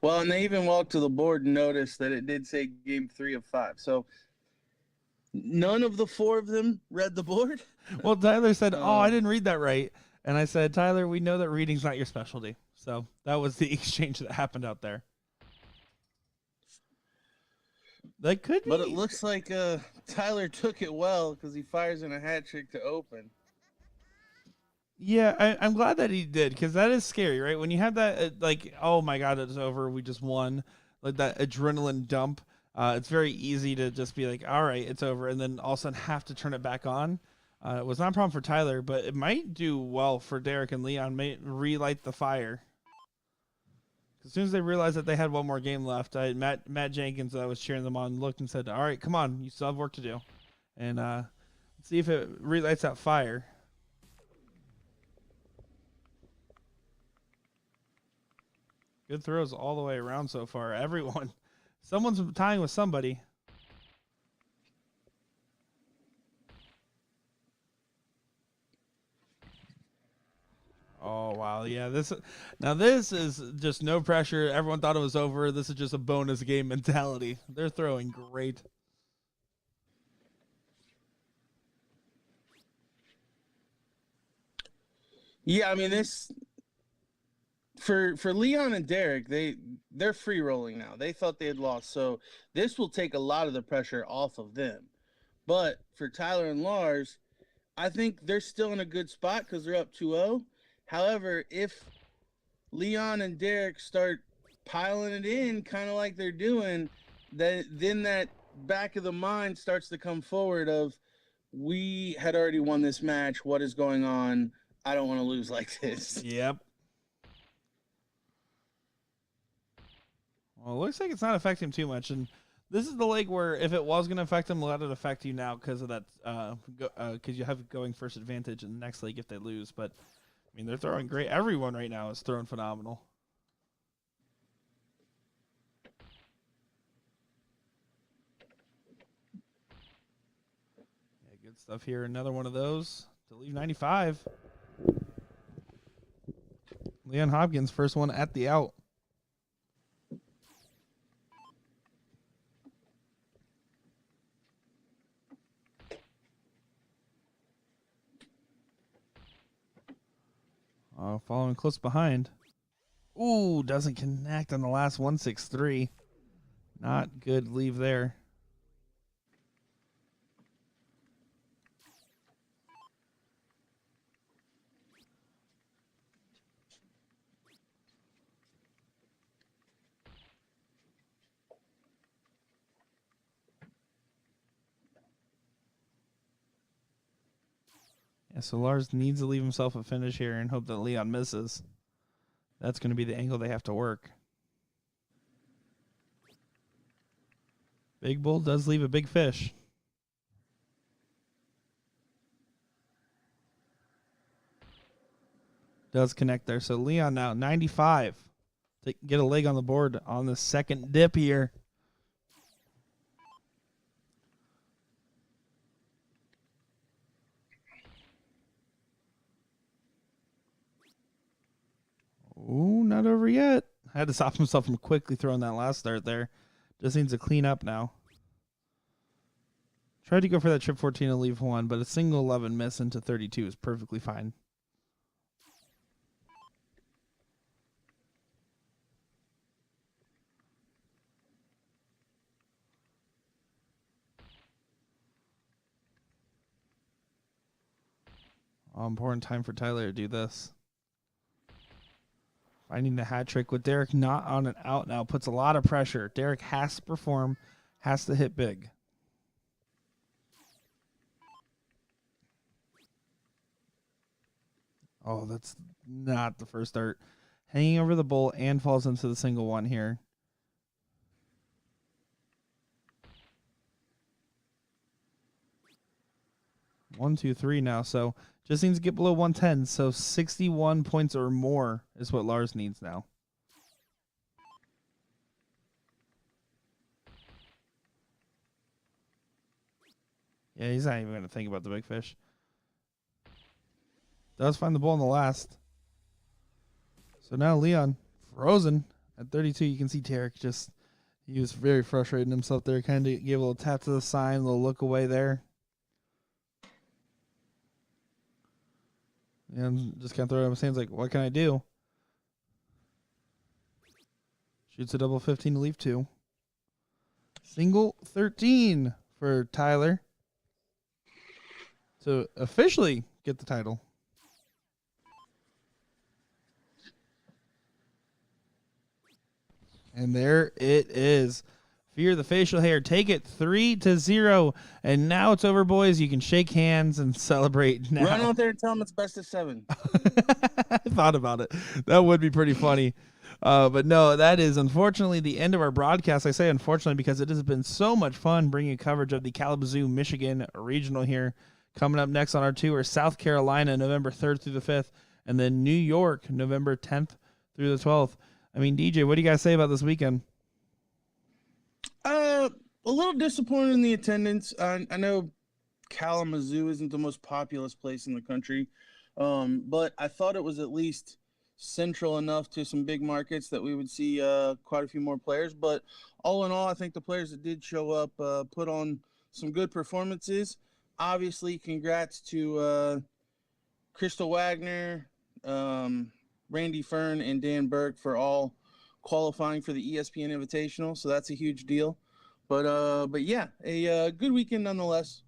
Well, and they even walked to the board and noticed that it did say game 3 of 5. So none of the 4 of them read the board. Well, Tyler said, "Oh, I didn't read that right," and I said, "Tyler, we know that reading's not your specialty." So that was the exchange that happened out there. That could be. But it looks like Tyler took it well because he fires in a hat trick to open. Yeah, I'm glad that he did, because that is scary, right? When you have that, like, oh my God, it's over, we just won, like that adrenaline dump. It's very easy to just be like, all right, it's over, and then all of a sudden have to turn it back on. It was not a problem for Tyler, but it might do well for Derek and Leon. May relight the fire. As soon as they realized that they had one more game left, Matt Jenkins, that was cheering them on, looked and said, all right, come on, you still have work to do. And let's see if it relights that fire. Good throws all the way around so far. Everyone. Someone's tying with somebody. Oh, wow. Yeah, this is just no pressure. Everyone thought it was over. This is just a bonus game mentality. They're throwing great. Yeah, I mean this for Leon and Derek, they're free rolling now. They thought they had lost, so this will take a lot of the pressure off of them. But for Tyler and Lars, I think they're still in a good spot because they're up 2-0. However, if Leon and Derek start piling it in, kind of like they're doing, then that back of the mind starts to come forward of, we had already won this match. What is going on? I don't want to lose like this. Yep. Well, it looks like it's not affecting him too much, and this is the leg where if it was going to affect him, let it affect you now because of that, because you have going first advantage in the next leg if they lose. But I mean, they're throwing great. Everyone right now is throwing phenomenal. Yeah, good stuff here. Another one of those to leave 95. Leon Hopkins, first one at the out. Following close behind. Ooh, doesn't connect on the last 163. Not good leave there. Yeah, so Lars needs to leave himself a finish here and hope that Leon misses. That's going to be the angle they have to work. Big Bull does leave a big fish. Does connect there. So Leon now 95 to get a leg on the board on the second dip here. Ooh, not over yet. Had to stop himself from quickly throwing that last start there. Just needs to clean up now. Tried to go for that chip 14 and leave one, but a single 11 miss into 32 is perfectly fine. Important time for Tyler to do this. Finding the hat trick with Derek not on an out now puts a lot of pressure. Derek has to perform, has to hit big. Oh, that's not the first start. Hanging over the bull and falls into the single one here. One, two, three now. So just needs to get below 110. So 61 points or more is what Lars needs now. Yeah, he's not even going to think about the big fish. Does find the bull in the last. So now Leon frozen at 32. You can see Derek just, he was very frustrated himself there. Kind of gave a little tap to the sign, a little look away there. And just kind of throw it up his hands like, what can I do? Shoots a double 15 to leave 2. Single 13 for Tyler to officially get the title. And there it is. Fear the facial hair. Take it 3-0. And now it's over, boys. You can shake hands and celebrate now. Run out there and tell them it's best of 7. I thought about it. That would be pretty funny. But no, that is unfortunately the end of our broadcast. I say unfortunately because it has been so much fun bringing coverage of the Kalamazoo, Michigan regional here. Coming up next on our tour, South Carolina, November 3rd through the 5th, and then New York, November 10th through the 12th. I mean, DJ, what do you guys say about this weekend? A little disappointed in the attendance. I know Kalamazoo isn't the most populous place in the country, but I thought it was at least central enough to some big markets that we would see quite a few more players. But all in all, I think the players that did show up put on some good performances. Obviously, congrats to Crystal Wagner, Randy Fern, and Dan Burke for all qualifying for the ESPN Invitational. So that's a huge deal. But yeah, a good weekend nonetheless.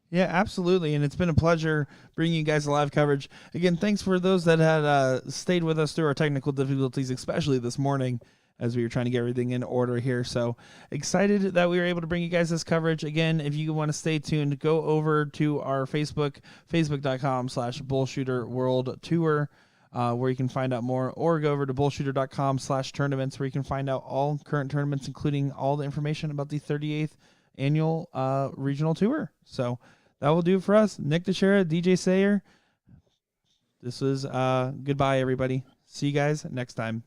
Yeah, absolutely. And it's been a pleasure bringing you guys live coverage. Again, thanks for those that had stayed with us through our technical difficulties, especially this morning as we were trying to get everything in order here. So excited that we were able to bring you guys this coverage. Again, if you want to stay tuned, go over to our Facebook, facebook.com/BullShooter World Tour, where you can find out more, or go over to bullshooter.com/tournaments, where you can find out all current tournaments, including all the information about the 38th annual regional tour. So that will do it for us. Nick Teixeira, DJ Sayer. This was goodbye, everybody. See you guys next time.